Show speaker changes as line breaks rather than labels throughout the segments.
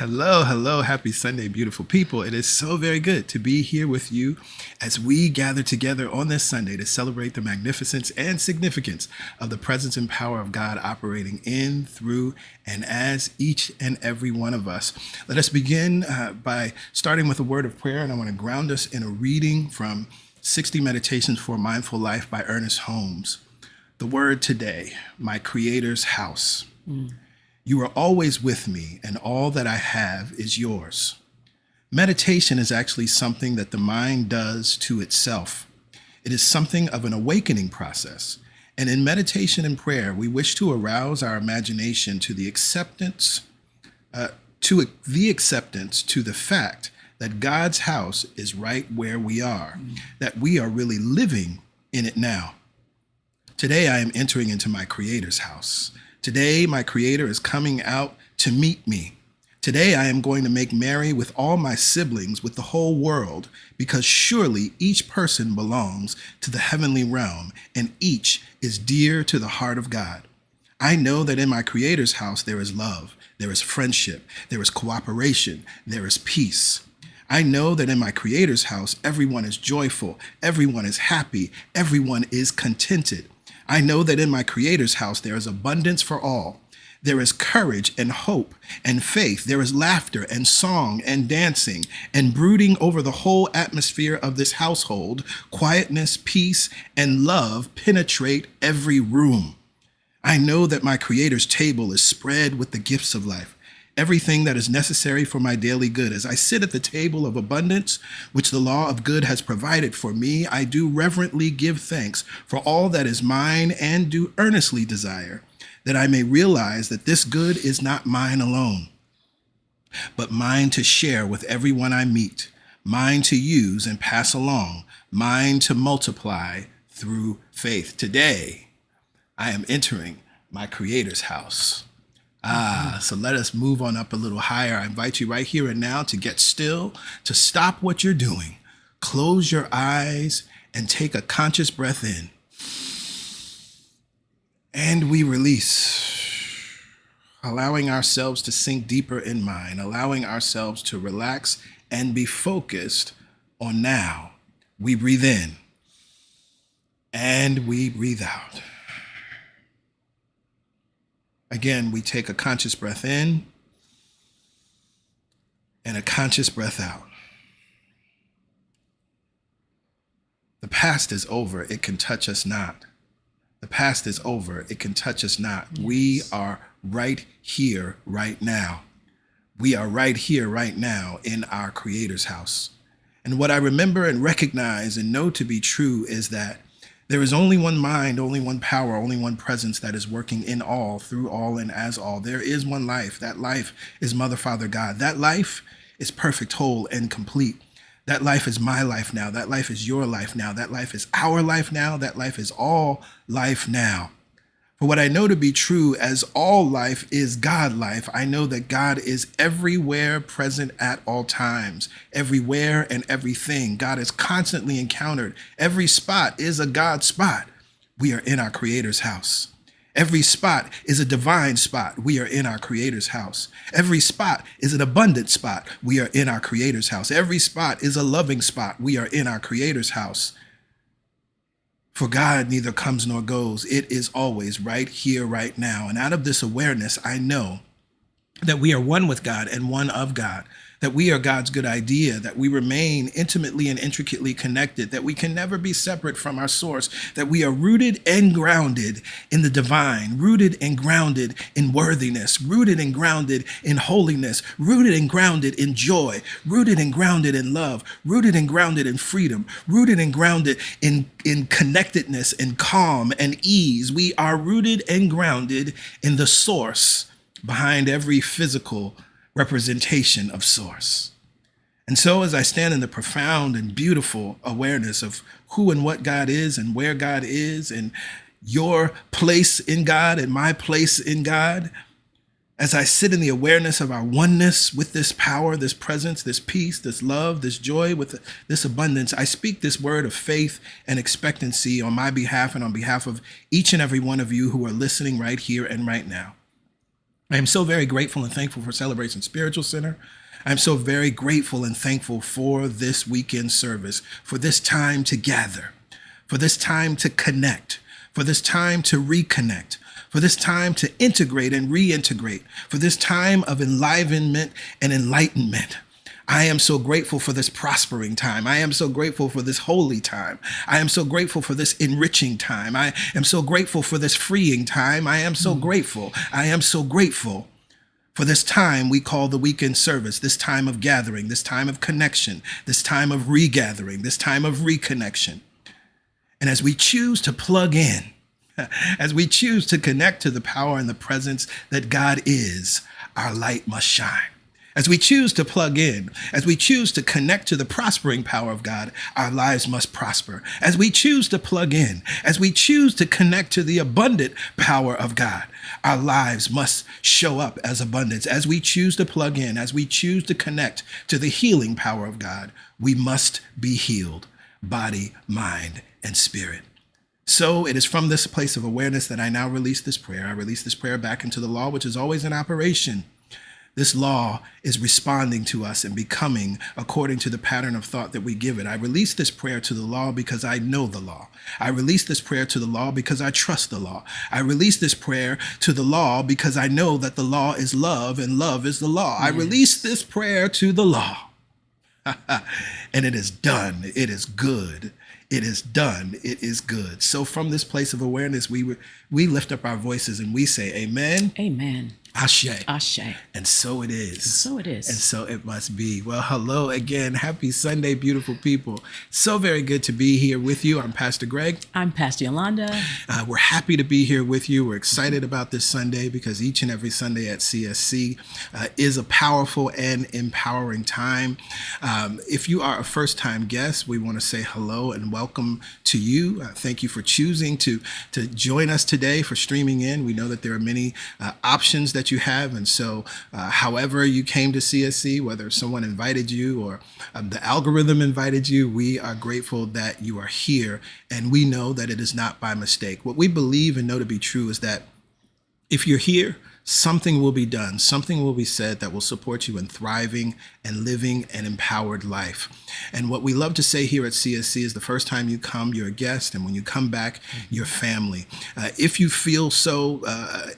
Hello, hello, happy Sunday, beautiful people. It is so very good to be here with you as we gather together on this Sunday to celebrate the magnificence and significance of the presence and power of God operating in, through, and as each and every one of us. Let us begin by starting with a word of prayer, and I want to ground us in a reading from 60 Meditations for a Mindful Life by Ernest Holmes. The word today, my Creator's house. You are always with me, and all that I have is yours. Meditation is actually something that the mind does to itself. It is something of an awakening process. And in meditation and prayer, we wish to arouse our imagination to the acceptance, to the fact that God's house is right where we are, that we are really living in it now. Today, I am entering into my Creator's house. Today, my Creator is coming out to meet me. Today, I am going to make merry with all my siblings, with the whole world, because surely each person belongs to the heavenly realm, and each is dear to the heart of God. I know that in my Creator's house, there is love, there is friendship, there is cooperation, there is peace. I know that in my Creator's house, everyone is joyful, everyone is happy, everyone is contented. I know that in my Creator's house, there is abundance for all. There is courage and hope and faith. There is laughter and song and dancing, and brooding over the whole atmosphere of this household, quietness, peace, and love penetrate every room. I know that my Creator's table is spread with the gifts of life, everything that is necessary for my daily good. As I sit at the table of abundance, which the law of good has provided for me, I do reverently give thanks for all that is mine, and do earnestly desire that I may realize that this good is not mine alone, but mine to share with everyone I meet, mine to use and pass along, mine to multiply through faith. Today, I am entering my Creator's house. So let us move on up a little higher. I invite you right here and now to get still, to stop what you're doing, close your eyes, and take a conscious breath in. And we release, allowing ourselves to sink deeper in mind, allowing ourselves to relax and be focused on now. We breathe in and we breathe out. Again, we take a conscious breath in and a conscious breath out. The past is over. It can touch us not. The past is over. It can touch us not. Yes. We are right here, right now. We are right here, right now in our Creator's house. And what I remember and recognize and know to be true is that there is only one mind, only one power, only one presence that is working in all, through all, and as all. There is one life. That life is Mother, Father, God. That life is perfect, whole, and complete. That life is my life now. That life is your life now. That life is our life now. That life is all life now. For what I know to be true, as all life is God life, I know that God is everywhere present at all times, everywhere and everything. God is constantly encountered. Every spot is a God spot. We are in our Creator's house. Every spot is a divine spot. We are in our Creator's house. Every spot is an abundant spot. We are in our Creator's house. Every spot is a loving spot. We are in our Creator's house. For God neither comes nor goes. It is always right here, right now. And out of this awareness, I know that we are one with God and one of God, that we are God's good idea, that we remain intimately and intricately connected, that we can never be separate from our source, that we are rooted and grounded in the divine, rooted and grounded in worthiness, rooted and grounded in holiness, rooted and grounded in joy, rooted and grounded in love, rooted and grounded in freedom, rooted and grounded in connectedness and calm and ease. We are rooted and grounded in the source behind every physical representation of source. And so as I stand in the profound and beautiful awareness of who and what God is and where God is and your place in God and my place in God, as I sit in the awareness of our oneness with this power, this presence, this peace, this love, this joy, with this abundance, I speak this word of faith and expectancy on my behalf and on behalf of each and every one of you who are listening right here and right now. I am so very grateful and thankful for Celebration Spiritual Center. I'm so very grateful and thankful for this weekend service, for this time to gather, for this time to connect, for this time to reconnect, for this time to integrate and reintegrate, for this time of enlivenment and enlightenment. I am so grateful for this prospering time. I am so grateful for this holy time. I am so grateful for this enriching time. I am so grateful for this freeing time. I am so grateful. I am so grateful for this time we call the weekend service, this time of gathering, this time of connection, this time of regathering, this time of reconnection. And as we choose to plug in, as we choose to connect to the power and the presence that God is, our light must shine. As we choose to plug in, as we choose to connect to the prospering power of God, our lives must prosper. As we choose to plug in, as we choose to connect to the abundant power of God, our lives must show up as abundance. As we choose to plug in, as we choose to connect to the healing power of God, we must be healed, body, mind, and spirit. So it is from this place of awareness that I now release this prayer. I release this prayer back into the law, which is always in operation. This law is responding to us and becoming according to the pattern of thought that we give it. I release this prayer to the law because I know the law. I release this prayer to the law because I trust the law. I release this prayer to the law because I know that the law is love and love is the law. Yes. I release this prayer to the law. And it is done. It is good. It is done. It is good. So from this place of awareness, we lift up our voices and we say, amen.
Amen.
Ashe.
Ashe.
And so it is.
And so it is.
And so it must be. Well, hello again. Happy Sunday, beautiful people. So very good to be here with you. I'm Pastor Greg.
I'm Pastor Yolanda.
We're happy to be here with you. We're excited about this Sunday because each and every Sunday at CSC is a powerful and empowering time. If you are a first-time guest, we want to say hello and welcome to you. Thank you for choosing to join us today, for streaming in. We know that there are many options that you have. And so however you came to CSC, whether someone invited you or the algorithm invited you, we are grateful that you are here. And we know that it is not by mistake. What we believe and know to be true is that if you're here, something will be done, something will be said that will support you in thriving and living an empowered life. And what we love to say here at CSC is the first time you come, you're a guest, and when you come back, you're family. If you feel so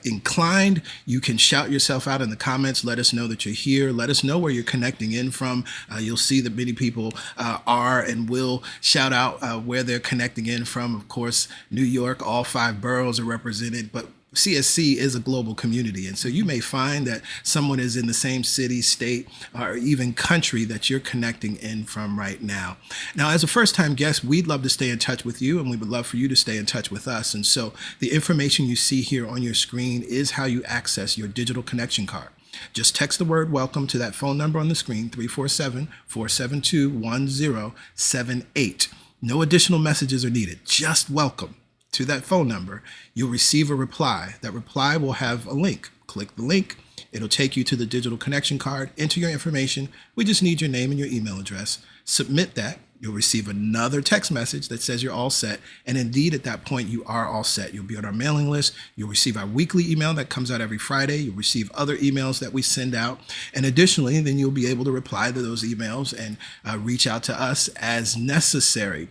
inclined, you can shout yourself out in the comments. Let us know that you're here. Let us know where you're connecting in from. You'll see that many people are and will shout out where they're connecting in from. Of course, New York, all 5 boroughs are represented, but CSC is a global community. And so you may find that someone is in the same city, state, or even country that you're connecting in from right now. Now, as a first-time guest, we'd love to stay in touch with you, and we would love for you to stay in touch with us. And so the information you see here on your screen is how you access your digital connection card. Just text the word welcome to that phone number on the screen, 347-472-1078. No additional messages are needed, just welcome. To that phone number, you'll receive a reply. That reply will have a link. Click the link. It'll take you to the digital connection card. Enter your information. We just need your name and your email address. Submit that. You'll receive another text message that says you're all set. And indeed, at that point, you are all set. You'll be on our mailing list. You'll receive our weekly email that comes out every Friday. You'll receive other emails that we send out. And additionally, then you'll be able to reply to those emails and reach out to us as necessary.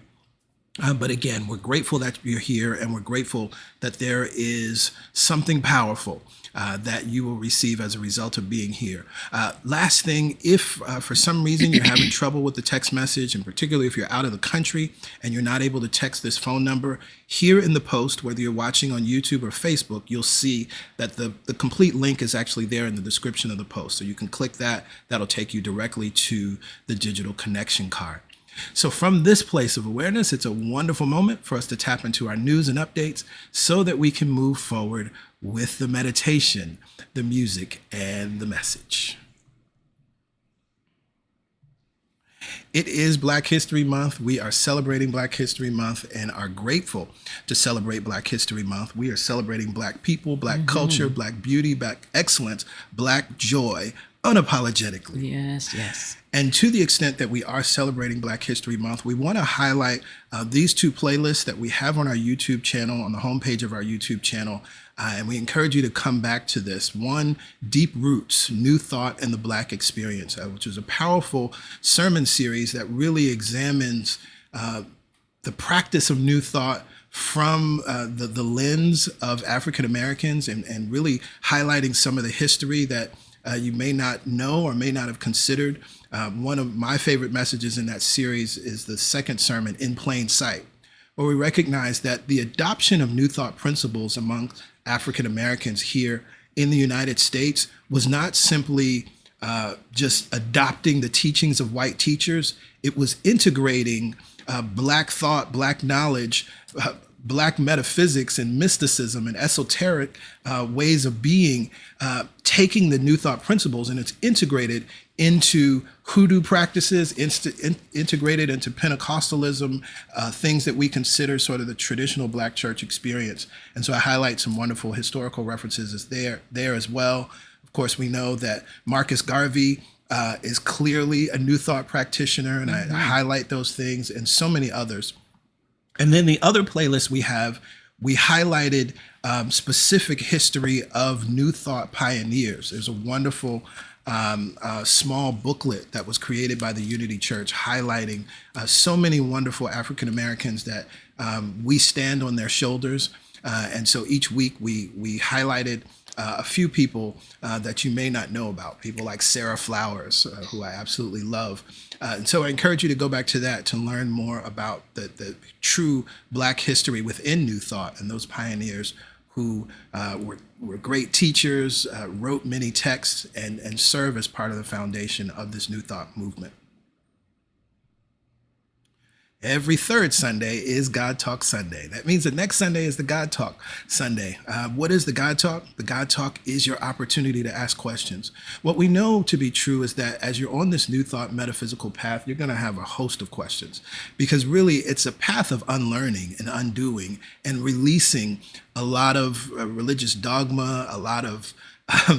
But again, we're grateful that you're here, and we're grateful that there is something powerful that you will receive as a result of being here. Last thing, if for some reason you're having trouble with the text message, and particularly if you're out of the country and you're not able to text this phone number, here in the post, whether you're watching on YouTube or Facebook, you'll see that the complete link is actually there in the description of the post. So you can click that. That'll take you directly to the digital connection card. So from this place of awareness, it's a wonderful moment for us to tap into our news and updates so that we can move forward with the meditation, the music, and the message. It is Black History Month. We are celebrating Black History Month and are grateful to celebrate Black History Month. We are celebrating Black people, Black culture, Black beauty, Black excellence, Black joy, unapologetically.
Yes, yes.
And to the extent that we are celebrating Black History Month, we want to highlight these 2 playlists that we have on our YouTube channel, on the homepage of our YouTube channel. And we encourage you to come back to this one, Deep Roots, New Thought and the Black Experience, which is a powerful sermon series that really examines the practice of New Thought from the lens of African Americans, and really highlighting some of the history that you may not know or may not have considered. One of my favorite messages in that series is the second sermon, In Plain Sight, where we recognize that the adoption of New Thought principles among African Americans here in the United States was not simply just adopting the teachings of white teachers. It was integrating Black thought, Black knowledge, Black metaphysics and mysticism and esoteric ways of being, taking the New Thought principles, and it's integrated into hoodoo practices, integrated into Pentecostalism, things that we consider sort of the traditional Black church experience. And so I highlight some wonderful historical references there as well. Of course, we know that Marcus Garvey is clearly a New Thought practitioner, and I highlight those things and so many others. And then the other playlist we highlighted specific history of New Thought pioneers. There's a wonderful small booklet that was created by the Unity Church highlighting so many wonderful African Americans that we stand on their shoulders. And so each week we highlighted a few people that you may not know about, people like Sarah Flowers, who I absolutely love. And so I encourage you to go back to that to learn more about the true Black history within New Thought and those pioneers who were great teachers, wrote many texts, and serve as part of the foundation of this New Thought movement. Every third Sunday is God Talk Sunday. That means the next Sunday is the God Talk Sunday. What is the God Talk? The God Talk is your opportunity to ask questions. What we know to be true is that as you're on this New Thought metaphysical path, you're going to have a host of questions, because really it's a path of unlearning and undoing and releasing a lot of religious dogma, a lot of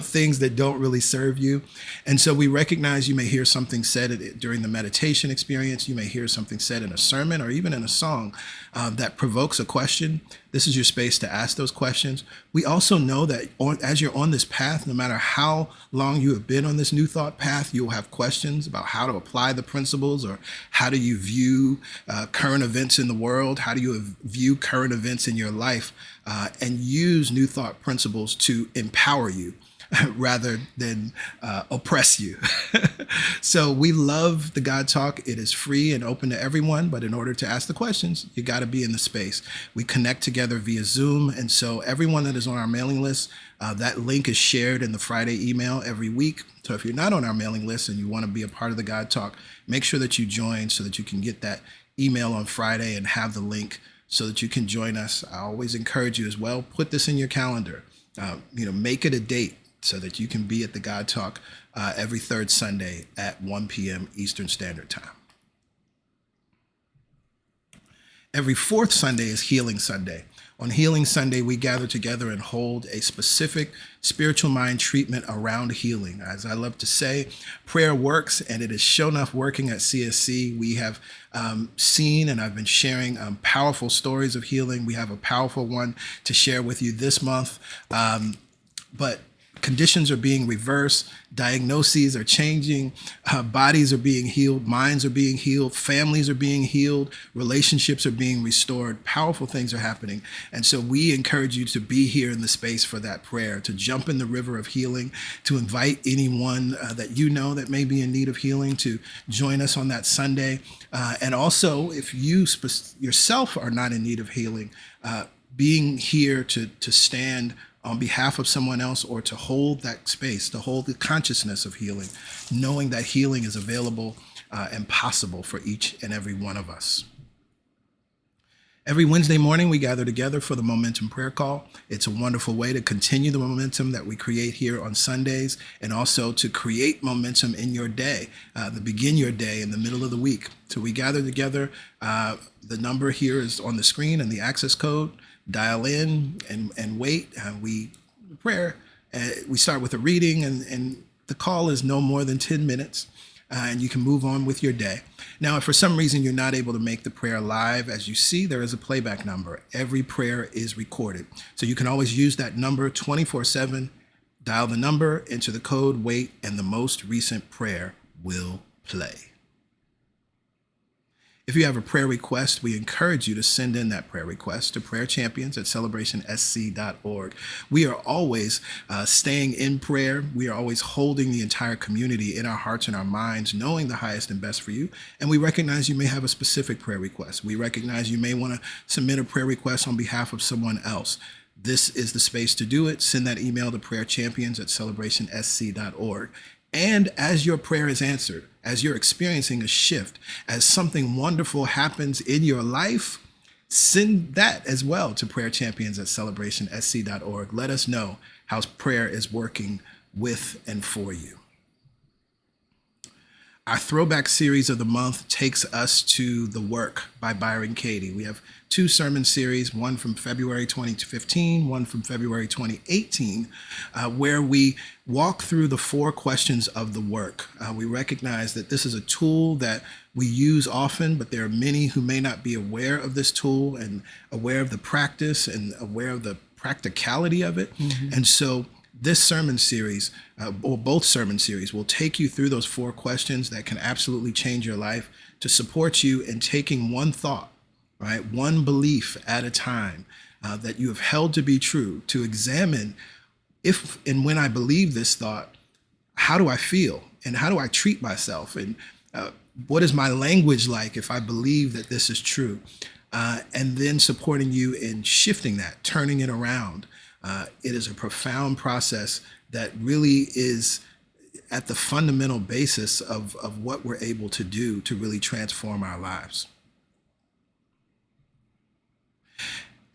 things that don't really serve you. And so we recognize you may hear something said during the meditation experience. You may hear something said in a sermon or even in a song that provokes a question. This is your space to ask those questions. We also know that as you're on this path, no matter how long you have been on this New Thought path, you'll have questions about how to apply the principles, or how do you view current events in the world? How do you view current events in your life? And use New Thought principles to empower you rather than oppress you. So we love the God Talk. It is free and open to everyone, but in order to ask the questions, you got to be in the space. We connect together via Zoom, and so everyone that is on our mailing list, that link is shared in the Friday email every week. So if you're not on our mailing list and you want to be a part of the God Talk, make sure that you join so that you can get that email on Friday and have the link so that you can join us. I always encourage you as well, put this in your calendar. Make it a date so that you can be at the God Talk every third Sunday at 1 p.m. Eastern Standard Time. Every fourth Sunday is Healing Sunday. On Healing Sunday, we gather together and hold a specific spiritual mind treatment around healing. As I love to say, prayer works, and it is shown up working at CSC. We have seen, and I've been sharing powerful stories of healing. We have a powerful one to share with you this month. But conditions are being reversed, diagnoses are changing, bodies are being healed, minds are being healed, families are being healed, relationships are being restored, powerful things are happening. And so we encourage you to be here in the space for that prayer, to jump in the river of healing, to invite anyone that you know that may be in need of healing to join us on that Sunday. And also, if you yourself are not in need of healing, being here to stand on behalf of someone else, or to hold that space, to hold the consciousness of healing, knowing that healing is available and possible for each and every one of us. Every Wednesday morning, we gather together for the Momentum Prayer Call. It's a wonderful way to continue the momentum that we create here on Sundays, and also to create momentum in your day, to begin your day in the middle of the week. So we gather together. The number here is on the screen and the access code. Dial in and wait. We start with a reading, and the call is no more than 10 minutes. and you can move on with your day. Now, if for some reason you're not able to make the prayer live, as you see, there is a playback number. Every prayer is recorded. So you can always use that number 24/7, dial the number, enter the code, wait, and the most recent prayer will play. If you have a prayer request, we encourage you to send in that prayer request to prayerchampions@celebrationsc.org. We are always staying in prayer. We are always holding the entire community in our hearts and our minds, knowing the highest and best for you. And we recognize you may have a specific prayer request. We recognize you may want to submit a prayer request on behalf of someone else. This is the space to do it. Send that email to prayerchampions@celebrationsc.org. And as your prayer is answered, as you're experiencing a shift, as something wonderful happens in your life, send that as well to prayerchampions@celebrationsc.org. Let us know how prayer is working with and for you. Our throwback series of the month takes us to The Work by Byron Katie. We have two sermon series, one from February 2015, one from February 2018, where we walk through the 4 questions of the work. We recognize that this is a tool that we use often, but there are many who may not be aware of this tool and aware of the practice and aware of the practicality of it. And so this sermon series, or both sermon series, will take you through those 4 questions that can absolutely change your life to support you in taking one thought, right, one belief at a time that you have held to be true, to examine if and when I believe this thought, how do I feel and how do I treat myself, and what is my language like if I believe that this is true, and then supporting you in shifting that, turning it around. It is a profound process that really is at the fundamental basis of what we're able to do to really transform our lives.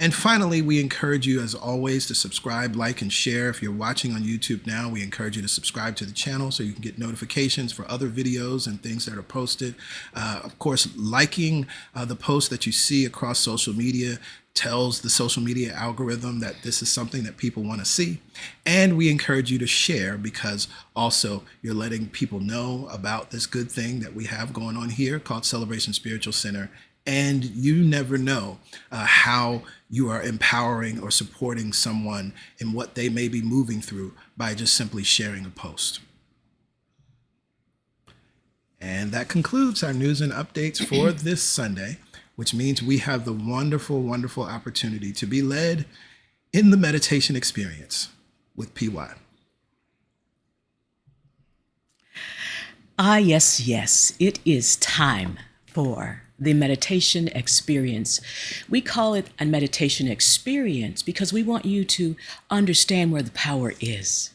And finally, we encourage you, as always, to subscribe, like, and share. If you're watching on YouTube now, we encourage you to subscribe to the channel so you can get notifications for other videos and things that are posted. Of course, liking the posts that you see across social media tells the social media algorithm that this is something that people want to see. And we encourage you to share, because also you're letting people know about this good thing that we have going on here called Celebration Spiritual Center. And you never know how you are empowering or supporting someone in what they may be moving through by just simply sharing a post. And that concludes our news and updates for this Sunday, which means we have the wonderful, wonderful opportunity to be led in the meditation experience with PY.
Yes, yes. It is time for the meditation experience. We call it a meditation experience because we want you to understand where the power is.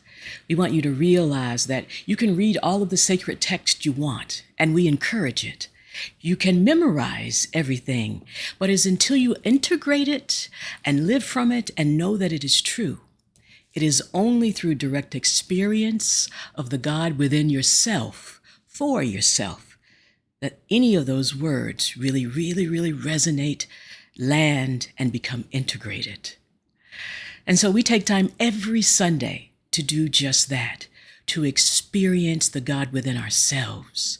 We want you to realize that you can read all of the sacred text you want, and we encourage it. You can memorize everything, but it's until you integrate it and live from it and know that it is true. It is only through direct experience of the God within yourself, for yourself, that any of those words really, really, really resonate, land, and become integrated. And so we take time every Sunday to do just that, to experience the God within ourselves.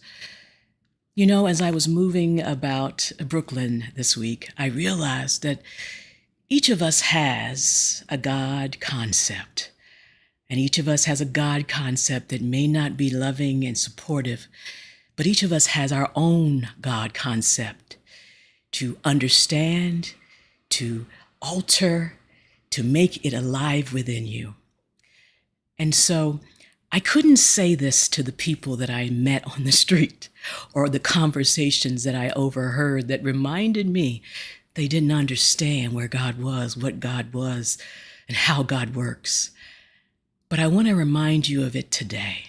You know, as I was moving about Brooklyn this week, I realized that each of us has a God concept. And each of us has a God concept that may not be loving and supportive, but each of us has our own God concept to understand, to alter, to make it alive within you. And so I couldn't say this to the people that I met on the street or the conversations that I overheard that reminded me they didn't understand where God was, what God was, and how God works. But I want to remind you of it today.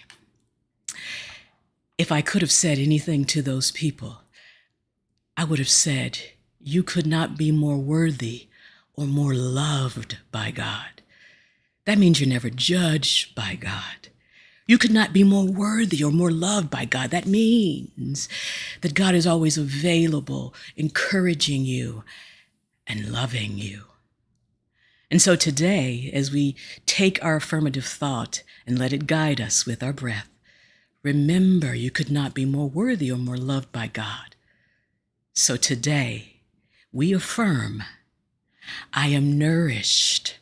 If I could have said anything to those people, I would have said, you could not be more worthy or more loved by God. That means you're never judged by God. You could not be more worthy or more loved by God. That means that God is always available, encouraging you and loving you. And so today, as we take our affirmative thought and let it guide us with our breath, Remember, you could not be more worthy or more loved by God. So today, we affirm, I am nourished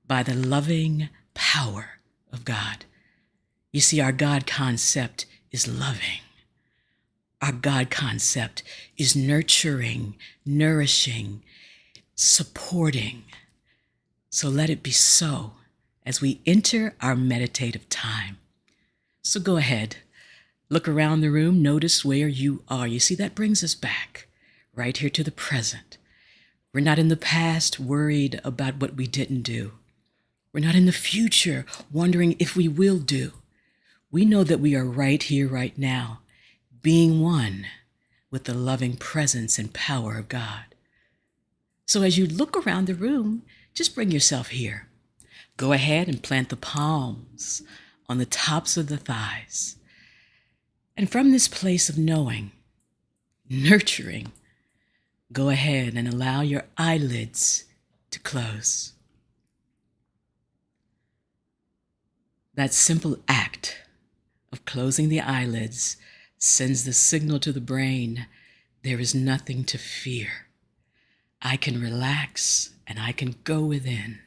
by the loving power of God. You see, our God concept is loving. Our God concept is nurturing, nourishing, supporting. So let it be so as we enter our meditative time. So go ahead, look around the room, notice where you are. You see, that brings us back right here to the present. We're not in the past worried about what we didn't do. We're not in the future wondering if we will do. We know that we are right here, right now, being one with the loving presence and power of God. So as you look around the room, just bring yourself here. Go ahead and plant the palms on the tops of the thighs. And from this place of knowing, nurturing, go ahead and allow your eyelids to close. That simple act of closing the eyelids sends the signal to the brain, there is nothing to fear. I can relax and I can go within.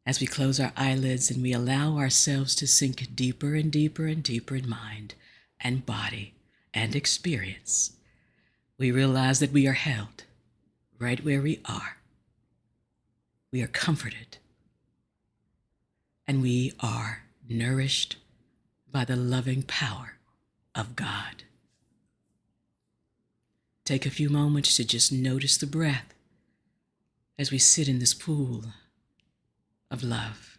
As we close our eyelids and we allow ourselves to sink deeper and deeper and deeper in mind and body and experience, we realize that we are held right where we are. We are comforted and we are nourished by the loving power of God. Take a few moments to just notice the breath as we sit in this pool of love.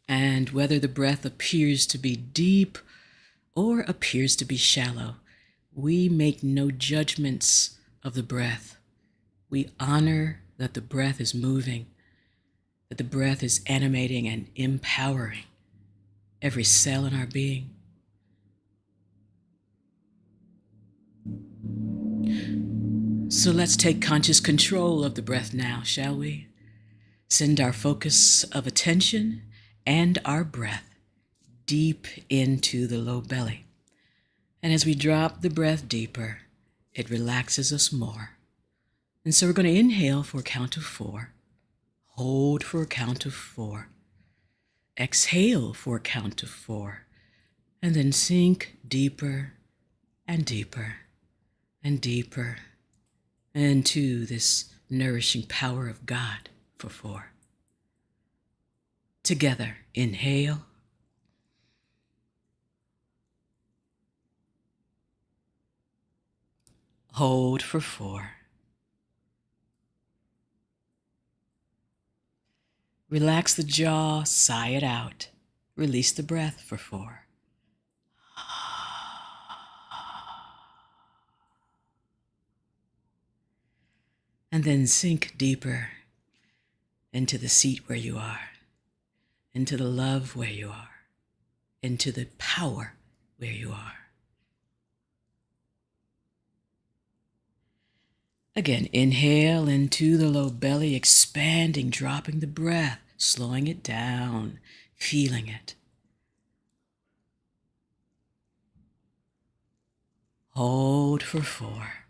And whether the breath appears to be deep or appears to be shallow, we make no judgments of the breath. We honor that the breath is moving, that the breath is animating and empowering every cell in our being. So let's take conscious control of the breath now, shall we? Send our focus of attention and our breath deep into the low belly. And as we drop the breath deeper, it relaxes us more. And so we're going to inhale for a count of 4, hold for a count of 4, exhale for a count of 4, and then sink deeper and deeper and deeper into this nourishing power of God for 4. Together, inhale. Hold for 4. Relax the jaw, sigh it out. Release the breath for 4. And then sink deeper into the seat where you are, into the love where you are, into the power where you are. Again, inhale into the low belly, expanding, dropping the breath, slowing it down, feeling it. Hold for 4.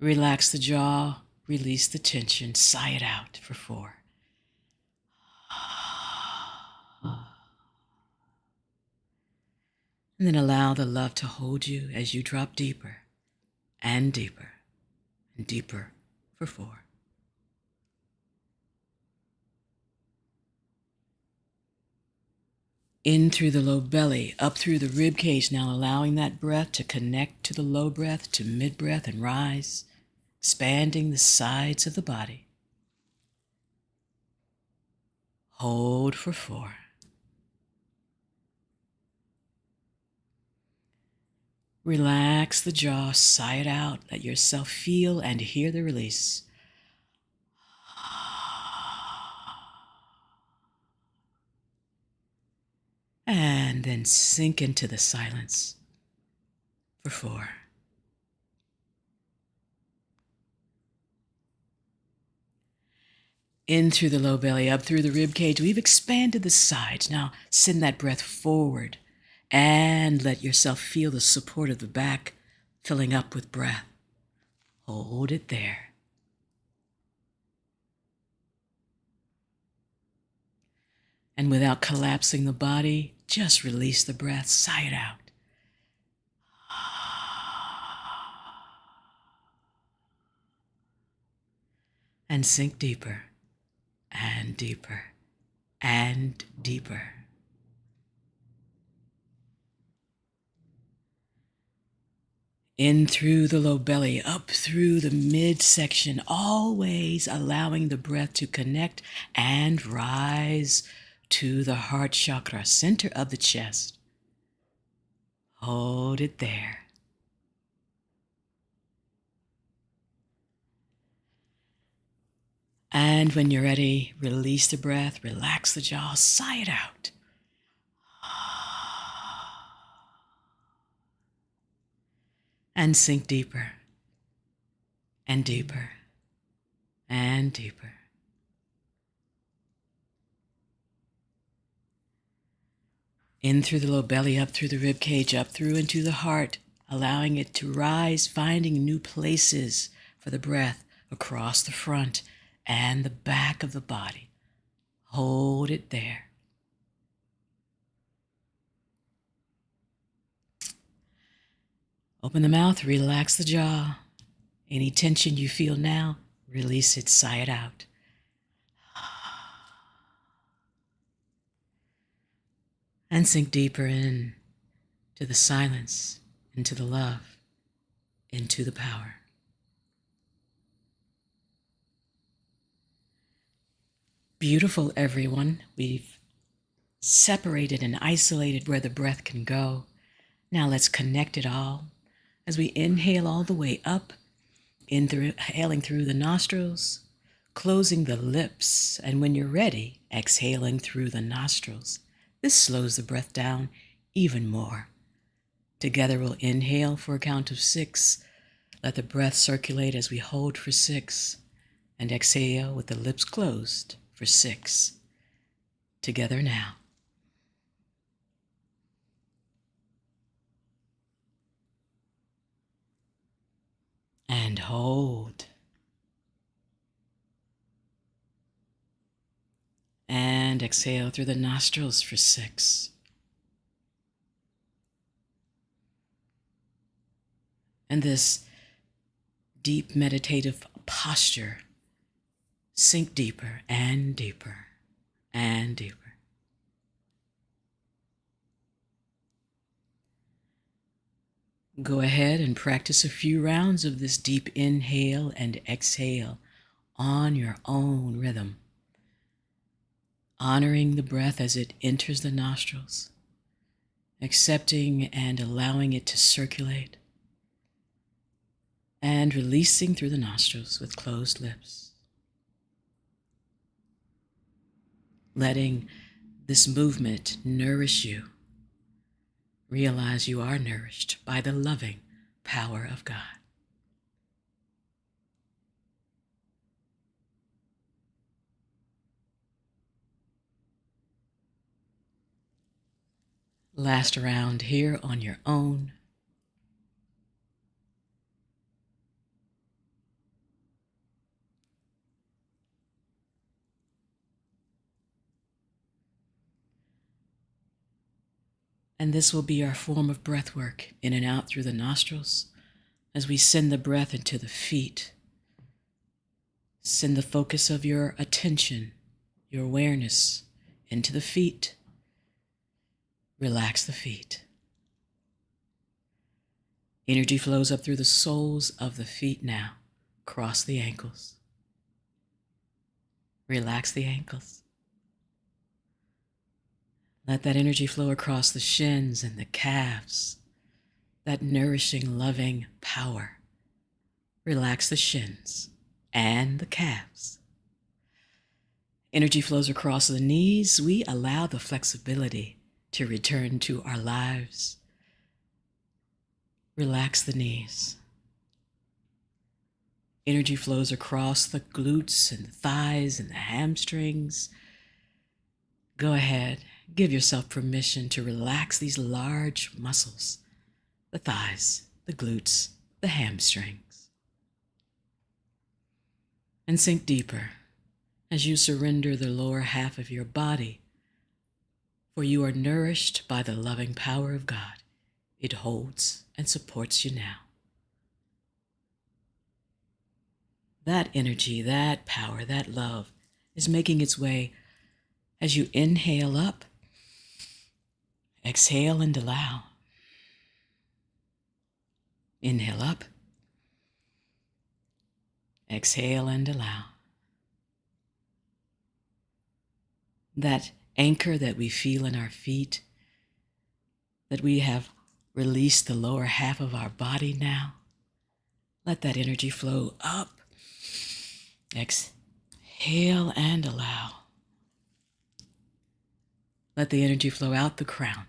Relax the jaw, release the tension, sigh it out for 4. And then allow the love to hold you as you drop deeper and deeper and deeper for 4. In through the low belly, up through the rib cage, now allowing that breath to connect to the low breath, to mid breath and rise, expanding the sides of the body. Hold for 4. Relax the jaw, sigh it out, let yourself feel and hear the release. And then sink into the silence for 4. In through the low belly, up through the rib cage. We've expanded the sides. Now send that breath forward and let yourself feel the support of the back filling up with breath. Hold it there. And without collapsing the body, just release the breath, sigh it out. And sink deeper and deeper and deeper. In through the low belly, up through the midsection, always allowing the breath to connect and rise to the heart chakra, center of the chest. Hold it there. And when you're ready, release the breath, relax the jaw, sigh it out. And sink deeper and deeper and deeper. In through the low belly, up through the rib cage, up through into the heart, allowing it to rise, finding new places for the breath across the front and the back of the body. Hold it there. Open the mouth, relax the jaw. Any tension you feel now, release it, sigh it out. And sink deeper in to the silence, into the love, into the power. Beautiful, everyone. We've separated and isolated where the breath can go. Now let's connect it all as we inhale all the way up, inhaling through the nostrils, closing the lips, and when you're ready, exhaling through the nostrils. This slows the breath down even more. Together we'll inhale for a count of 6. Let the breath circulate as we hold for 6, and exhale with the lips closed for 6. Together now. And hold. And exhale through the nostrils for 6. And this deep meditative posture, sink deeper and deeper and deeper. Go ahead and practice a few rounds of this deep inhale and exhale on your own rhythm, honoring the breath as it enters the nostrils, accepting and allowing it to circulate, and releasing through the nostrils with closed lips. Letting this movement nourish you. Realize you are nourished by the loving power of God. Last round here on your own. And this will be our form of breath work, in and out through the nostrils, as we send the breath into the feet. Send the focus of your attention, your awareness, into the feet. Relax the feet. Energy flows up through the soles of the feet now, across the ankles. Relax the ankles. Let that energy flow across the shins and the calves, that nourishing, loving power. Relax the shins and the calves. Energy flows across the knees. We allow the flexibility to return to our lives. Relax the knees. Energy flows across the glutes and the thighs and the hamstrings. Go ahead, give yourself permission to relax these large muscles, the thighs, the glutes, the hamstrings. And sink deeper as you surrender the lower half of your body, for you are nourished by the loving power of God. It holds and supports you now. That energy, that power, that love is making its way as you inhale up, exhale and allow. Inhale up, exhale and allow. That anchor that we feel in our feet, that we have released the lower half of our body now. Let that energy flow up. Exhale and allow. Let the energy flow out the crown.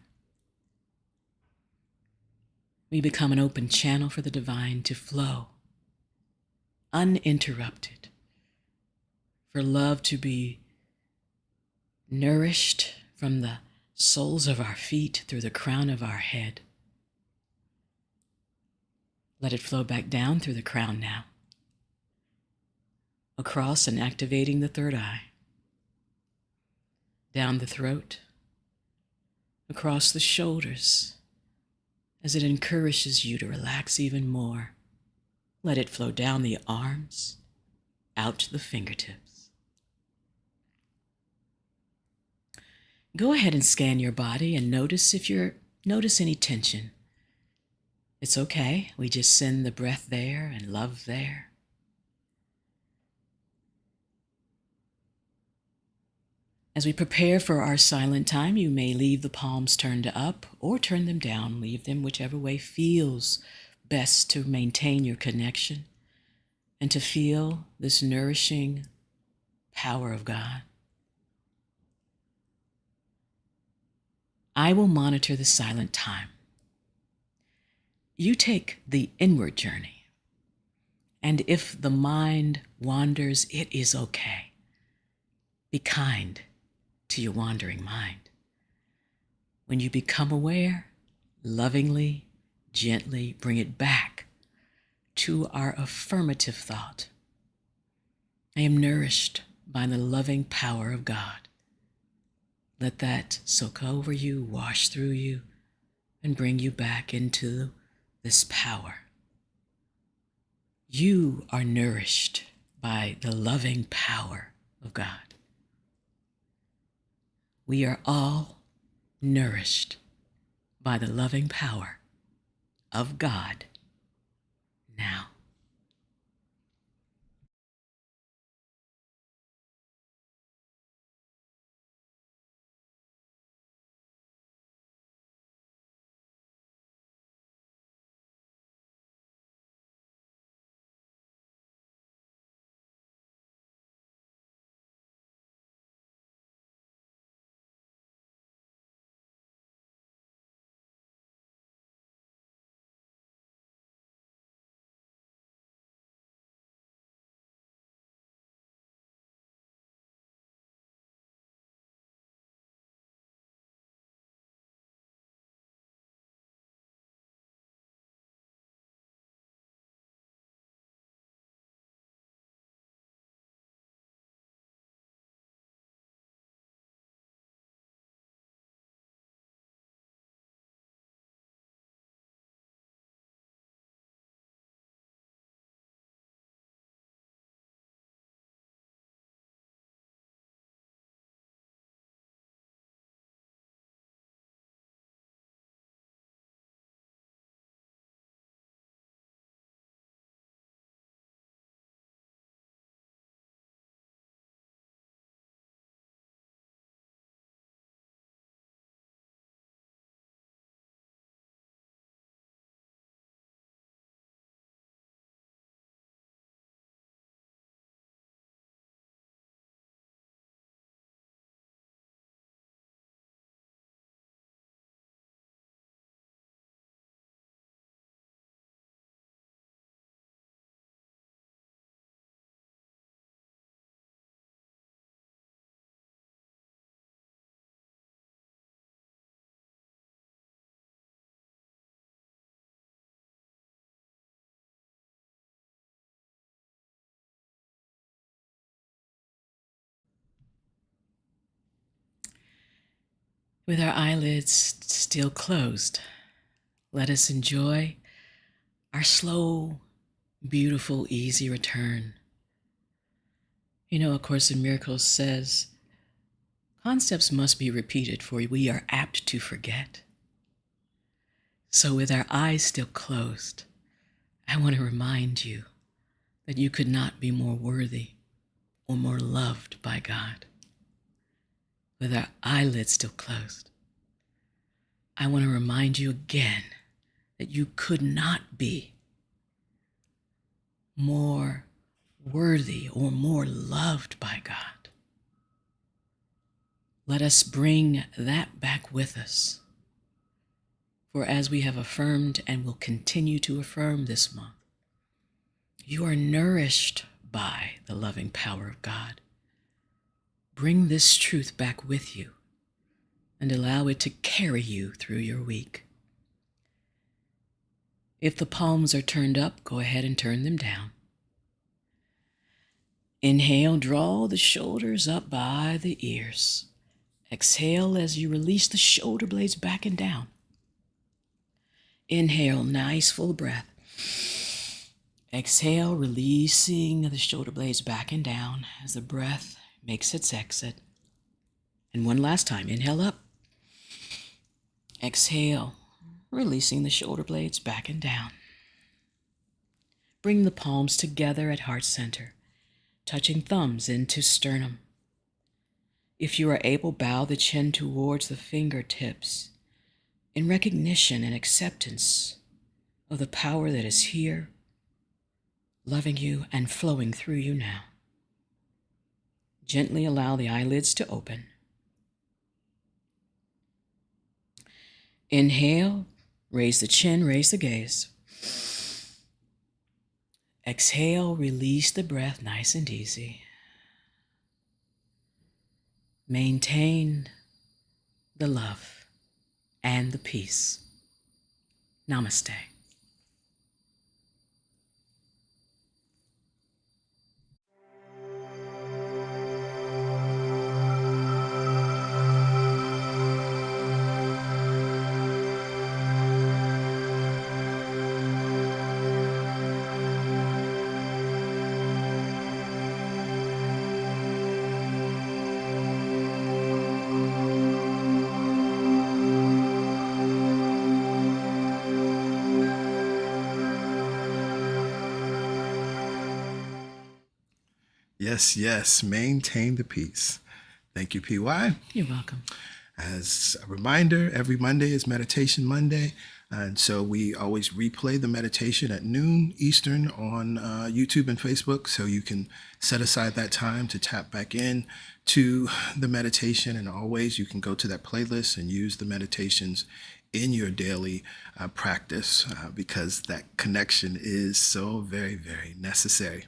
We become an open channel for the divine to flow, uninterrupted, for love to be nourished from the soles of our feet through the crown of our head. Let it flow back down through the crown now, across and activating the third eye, down the throat, across the shoulders, as it encourages you to relax even more. Let it flow down the arms, out to the fingertips. Go ahead and scan your body and notice any tension. It's okay. We just send the breath there and love there. As we prepare for our silent time, you may leave the palms turned up or turn them down. Leave them whichever way feels best to maintain your connection and to feel this nourishing power of God. I will monitor the silent time. You take the inward journey, and if the mind wanders, it is okay. Be kind to your wandering mind. When you become aware, lovingly, gently bring it back to our affirmative thought. I am nourished by the loving power of God. Let that soak over you, wash through you, and bring you back into this power. You are nourished by the loving power of God. We are all nourished by the loving power of God now. With our eyelids still closed, let us enjoy our slow, beautiful, easy return. You know, A Course in Miracles says, concepts must be repeated, for we are apt to forget. So with our eyes still closed, I want to remind you that you could not be more worthy or more loved by God. With our eyelids still closed, I want to remind you again that you could not be more worthy or more loved by God. Let us bring that back with us. For as we have affirmed and will continue to affirm this month, you are nourished by the loving power of God. Bring this truth back with you and allow it to carry you through your week. If the palms are turned up, go ahead and turn them down. Inhale, draw the shoulders up by the ears. Exhale as you release the shoulder blades back and down. Inhale, nice full breath. Exhale, releasing the shoulder blades back and down as the breath makes its exit. And one last time, inhale up. Exhale, releasing the shoulder blades back and down. Bring the palms together at heart center, touching thumbs into sternum. If you are able, bow the chin towards the fingertips in recognition and acceptance of the power that is here, loving you and flowing through you now. Gently allow the eyelids to open. Inhale, raise the chin, raise the gaze. Exhale, release the breath nice and easy. Maintain the love and the peace. Namaste.
Yes, yes. Maintain the peace. Thank you, PY.
You're welcome.
As a reminder, every Monday is Meditation Monday. And so we always replay the meditation at noon Eastern on YouTube and Facebook. So you can set aside that time to tap back in to the meditation. And always you can go to that playlist and use the meditations in your daily practice because that connection is so very, very necessary.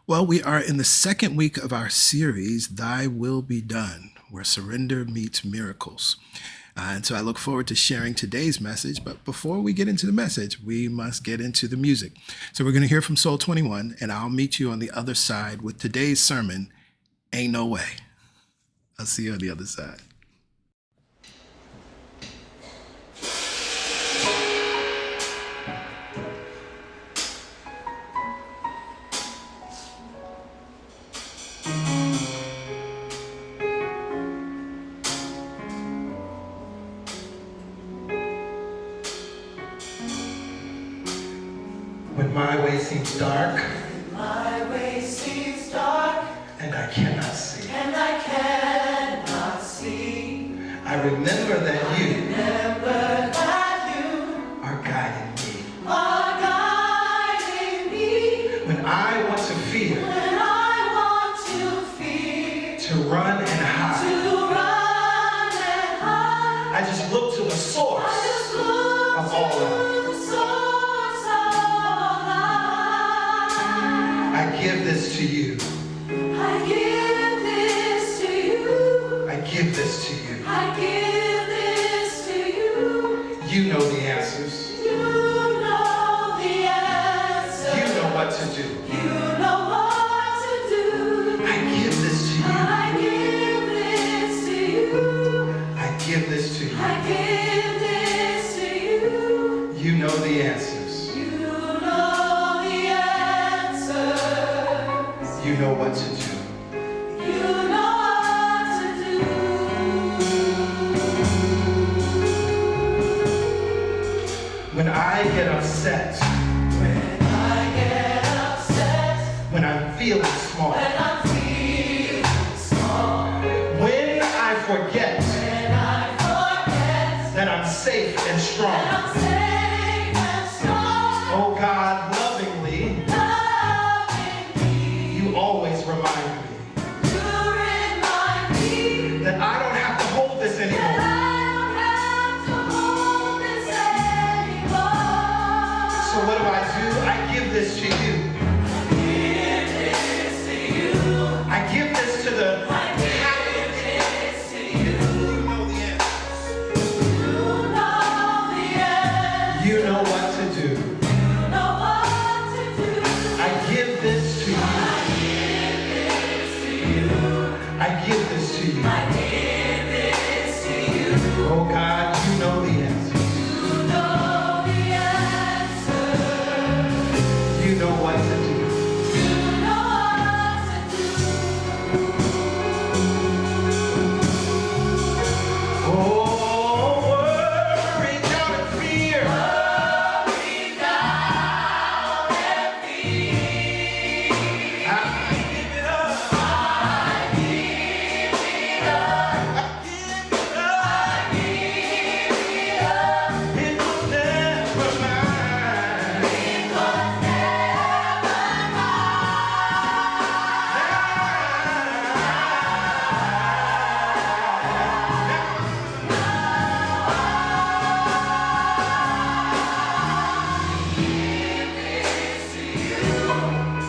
Well, we are in the second week of our series, Thy Will Be Done, where surrender meets miracles. And so I look forward to sharing today's message. But before we get into the message, we must get into the music. So we're going to hear from Soul 21, and I'll meet you on the other side with today's sermon, Ain't No Way. I'll see you on the other side.
When my way seems dark,
My way seems dark,
and I cannot see,
and I cannot see.
I remember that you
Remember that you
are guiding me.
are guiding me
When I want to fear,
when I want to fear,
to run and
to
hide,
run and hide.
I just look to the source
I just look
of all
to
life.
the source of all life.
I give this to you.
I give this to you.
I give this to you.
I give this to you.
You know the answers.
You know the answer.
You know what to do.
You know what to do.
I give this to you.
I give this to you.
I give this to you.
I give this to you.
You know the answers.
You know the answers.
You know what to do.
You know what to do.
When I get upset,
When I get upset,
when I'm feeling small,
when I'm feeling small,
when I forget
when I forget
that I'm safe and
that
strong,
I'm safe and strong,
oh God, lovingly,
loving me,
you always remind me
you remind me
that I don't have to hold this
that
anymore.
I don't have to hold this anymore.
So what do? I give this to you.
Give this to you.
I give this to the
I give this to you.
You know the answers.
You know the answer.
You know what to do.
You know what to do.
I give this to you.
I give this to you.
I give this to you.
I give this to you.
Oh God, you know the answers.
You know the answer.
You know what to do.
You know what to do.
Oh, worry, doubt, and fear.
Worry, doubt, and fear.
I give it up.
I give it up.
I give it up.
It was never mine.
It was never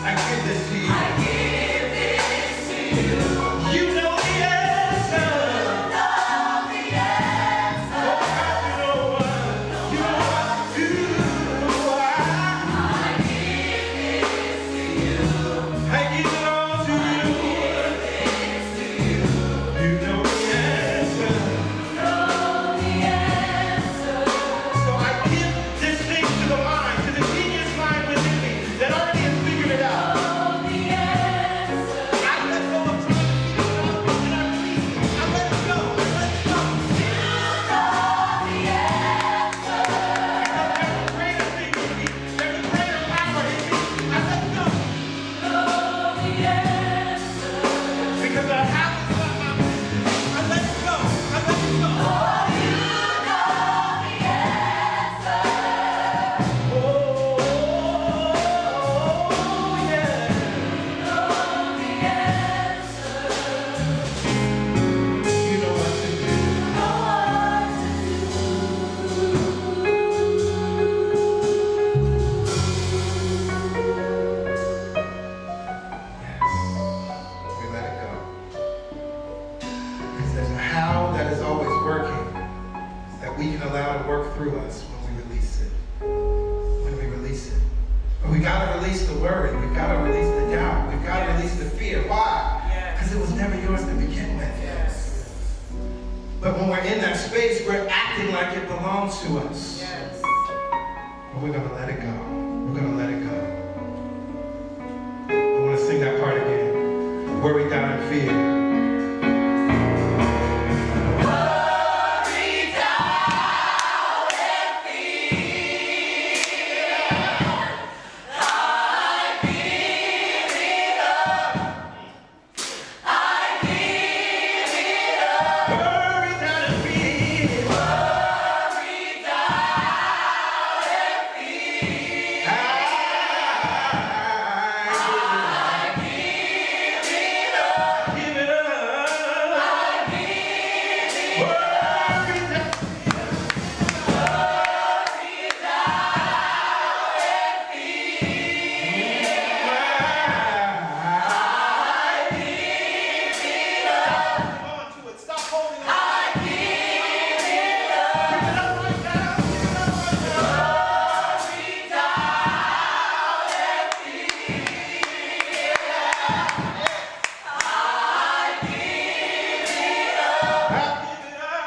I give this to you.
I give this to you.
You know the answer.
Know the answer.
Oh, God, you know what to do.
I give this to you.
I give it all to you. You know the answer.
Know the answer.
So I give this thing to the mind, to the genius mind within me that already has figured it out.
Know the answer.
I let go of trying to figure it out and I release it. I let it go. I let it go.
You know the answer.
There's a greater thing in me. There's a greater power in me. I let it go.
Know the answer.
Because I have it on my business. I let it go. I let it go.
Oh, you know the answer.
Oh, yeah.
Know the answer.
You know what to do.
Know what to
Yes. We let it go. Because there's a how that is always working that we can allow to work through us when we release it. When we release it. But we gotta release the worry. We've gotta release the doubt. We've gotta release the fear. Why? Because it was never yours to begin with. But when we're in that space, we're acting like it belongs to us. But we're gonna let it go. We're gonna let it go. I want to sing that part again. Worry, doubt, and fear.
Worry, doubt, and fear. I give it up. I give it up.
Worry, doubt, and fear.
Worry, doubt, and fear.
I
Give it up.
give it up.
I give it up.
Worry, doubt,
Worry, doubt, and fear. I give it up.
hold on to it. Stop holding on.
I give it up.
Give it up right now. Give it up right now.
Worry, doubt, and fear. I give it up.
I give it up.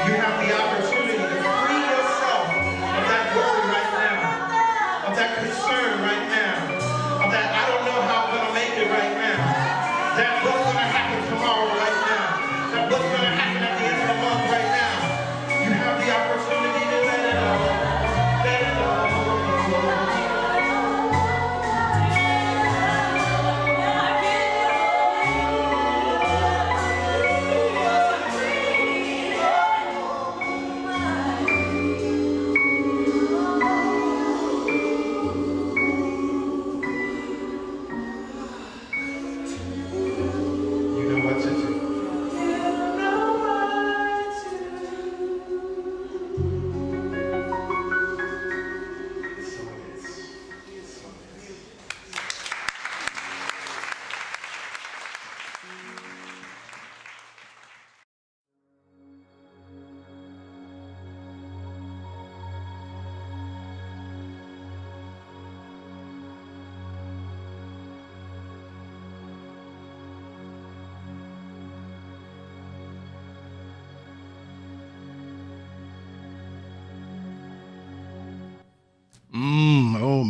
You have the opportunity to free yourself of that worry right now, of that concern right now, of that I don't know how I'm going to make it right now, that what's going to happen tomorrow right now, that what's going to happen at the end of the month right now. You have the opportunity to let it go. Let it go. You know what to do. So it is. So it is.
Oh,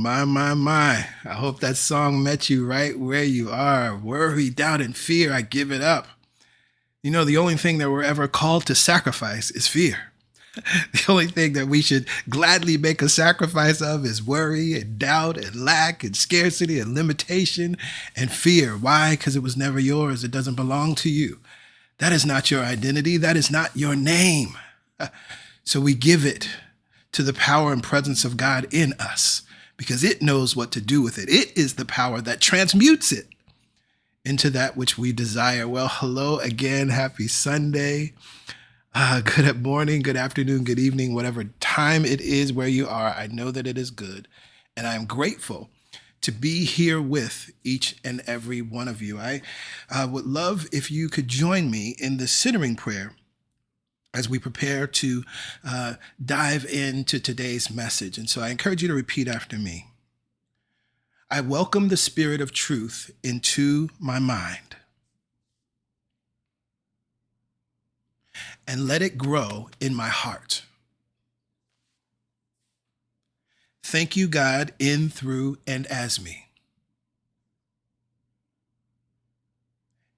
my. I hope that song met you right where you are. Worry, doubt, and fear, I give it up. You know, the only thing that we're ever called to sacrifice is fear. The only thing that we should gladly make a sacrifice of is worry and doubt and lack and scarcity and limitation and fear. Why? Because it was never yours. It doesn't belong to you. That is not your identity. That is not your name. So we give it to the power and presence of God in us because it knows what to do with it. It is the power that transmutes it into that which we desire. Well, hello again. Happy Sunday. Good morning, good afternoon, good evening, whatever time it is where you are. I know that it is good. And I'm grateful to be here with each and every one of you. I would love if you could join me in the centering prayer as we prepare to dive into today's message. And so I encourage you to repeat after me. I welcome the Spirit of truth into my mind and let it grow in my heart. Thank you, God, in, through, and as me.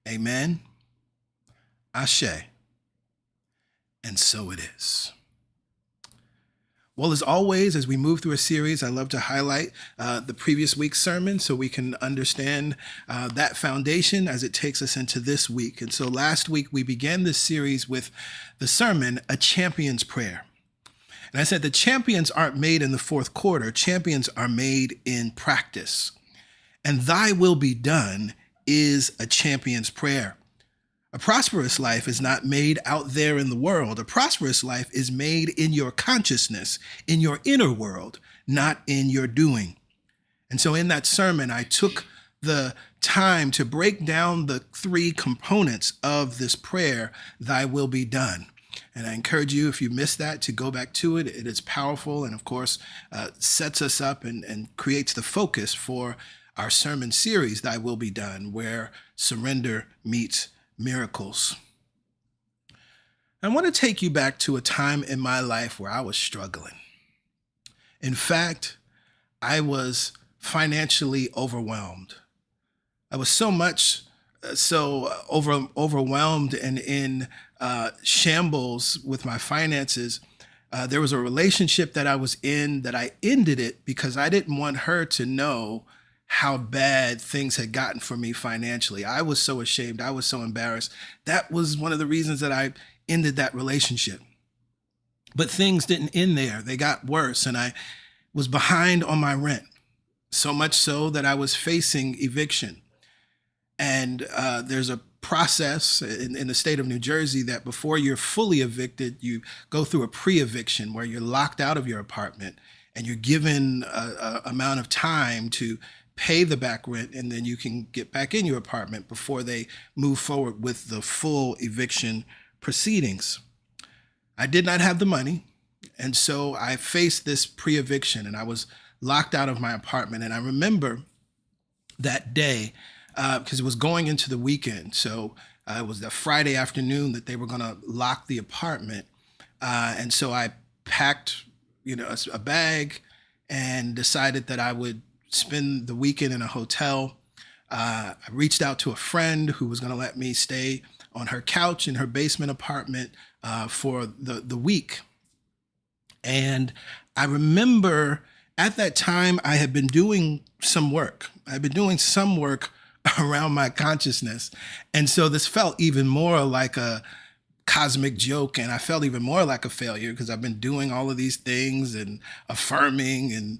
Amen. Ashe. And so it is. Well, as always, as we move through a series, I love to highlight the previous week's sermon so we can understand that foundation as it takes us into this week. And so last week, we began this series with the sermon, A Champion's Prayer. And I said the champions aren't made in the fourth quarter. Champions are made in practice. And thy will be done is a champion's prayer. A prosperous life is not made out there in the world. A prosperous life is made in your consciousness, in your inner world, not in your doing. And so in that sermon, I took the time to break down the three components of this prayer, thy will be done. And I encourage you, if you missed that, to go back to it. It is powerful and, of course, sets us up and creates the focus for our sermon series, Thy Will Be Done, where surrender meets miracles. I want to take you back to a time in my life where I was struggling. In fact, I was financially overwhelmed. I was so overwhelmed and in shambles with my finances. There was a relationship that I was in that I ended it because I didn't want her to know how bad things had gotten for me financially. I was so ashamed. I was so embarrassed. That was one of the reasons that I ended that relationship. But things didn't end there. They got worse, and I was behind on my rent, so much so that I was facing eviction. And there's a process in the state of New Jersey that before you're fully evicted, you go through a pre-eviction where you're locked out of your apartment and you're given a amount of time to pay the back rent, and then you can get back in your apartment before they move forward with the full eviction proceedings. I did not have the money, and so I faced this pre-eviction, and I was locked out of my apartment. And I remember that day, because it was going into the weekend, so it was the Friday afternoon that they were going to lock the apartment. And so I packed, a bag and decided that I would spend the weekend in a hotel. I reached out to a friend who was going to let me stay on her couch in her basement apartment for the week. And I remember at that time I had been doing some work. I'd been doing some work around my consciousness. And so this felt even more like a cosmic joke, and I felt even more like a failure because I've been doing all of these things and affirming and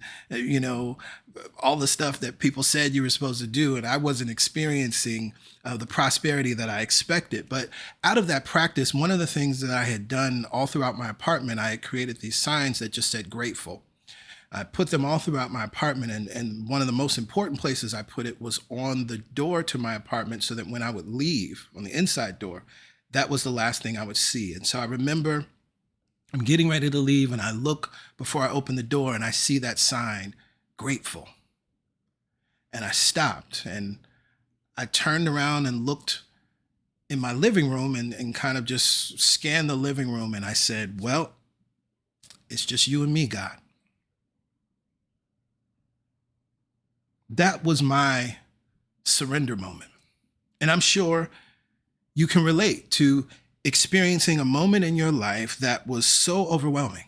all the stuff that people said you were supposed to do, and I wasn't experiencing the prosperity that I expected. But out of that practice, one of the things that I had done all throughout my apartment, I had created these signs that just said grateful. I put them all throughout my apartment, and one of the most important places I put it was on the door to my apartment, so that when I would leave on the inside door, that was the last thing I would see. And so I remember I'm getting ready to leave, and I look before I open the door and I see that sign, grateful. And I stopped and I turned around and looked in my living room and kind of just scanned the living room, and I said, well, it's just you and me, God. That was my surrender moment. And I'm sure you can relate to experiencing a moment in your life that was so overwhelming,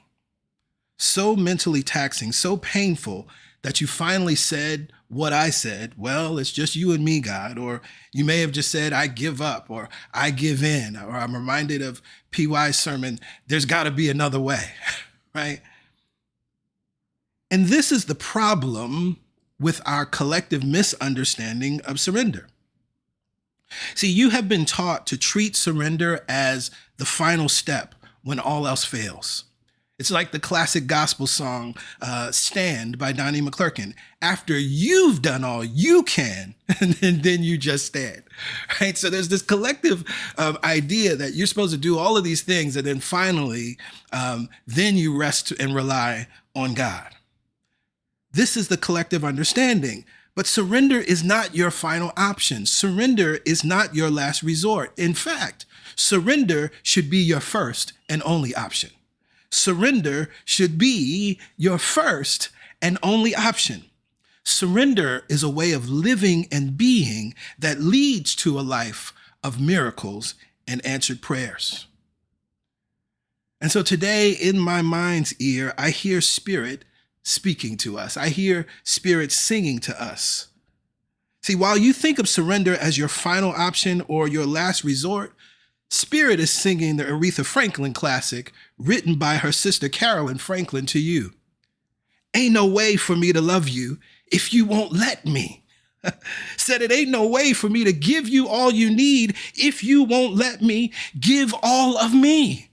so mentally taxing, so painful that you finally said what I said, well, it's just you and me, God. Or you may have just said, I give up, or I give in. Or I'm reminded of P.Y.'s sermon, there's got to be another way, right? And this is the problem with our collective misunderstanding of surrender. See, you have been taught to treat surrender as the final step when all else fails. It's like the classic gospel song, Stand by Donnie McClurkin. After you've done all you can, and then you just stand, right? So there's this collective idea that you're supposed to do all of these things, and then finally, then you rest and rely on God. This is the collective understanding. But surrender is not your final option. Surrender is not your last resort. In fact, surrender should be your first and only option. Surrender should be your first and only option. Surrender is a way of living and being that leads to a life of miracles and answered prayers. And so today, in my mind's ear, I hear Spirit speaking to us. I hear Spirit singing to us. See, while you think of surrender as your final option or your last resort, Spirit is singing the Aretha Franklin classic written by her sister Carolyn Franklin to you. Ain't no way for me to love you if you won't let me. Said it ain't no way for me to give you all you need if you won't let me give all of me.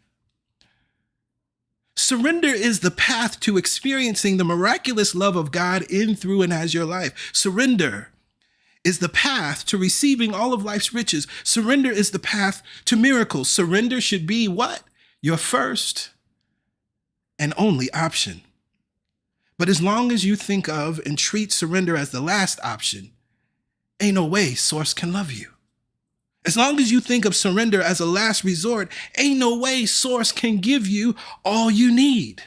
Surrender is the path to experiencing the miraculous love of God in, through, and as your life. Surrender is the path to receiving all of life's riches. Surrender is the path to miracles. Surrender should be what? Your first and only option. But as long as you think of and treat surrender as the last option, ain't no way Source can love you. As long as you think of surrender as a last resort, ain't no way Source can give you all you need.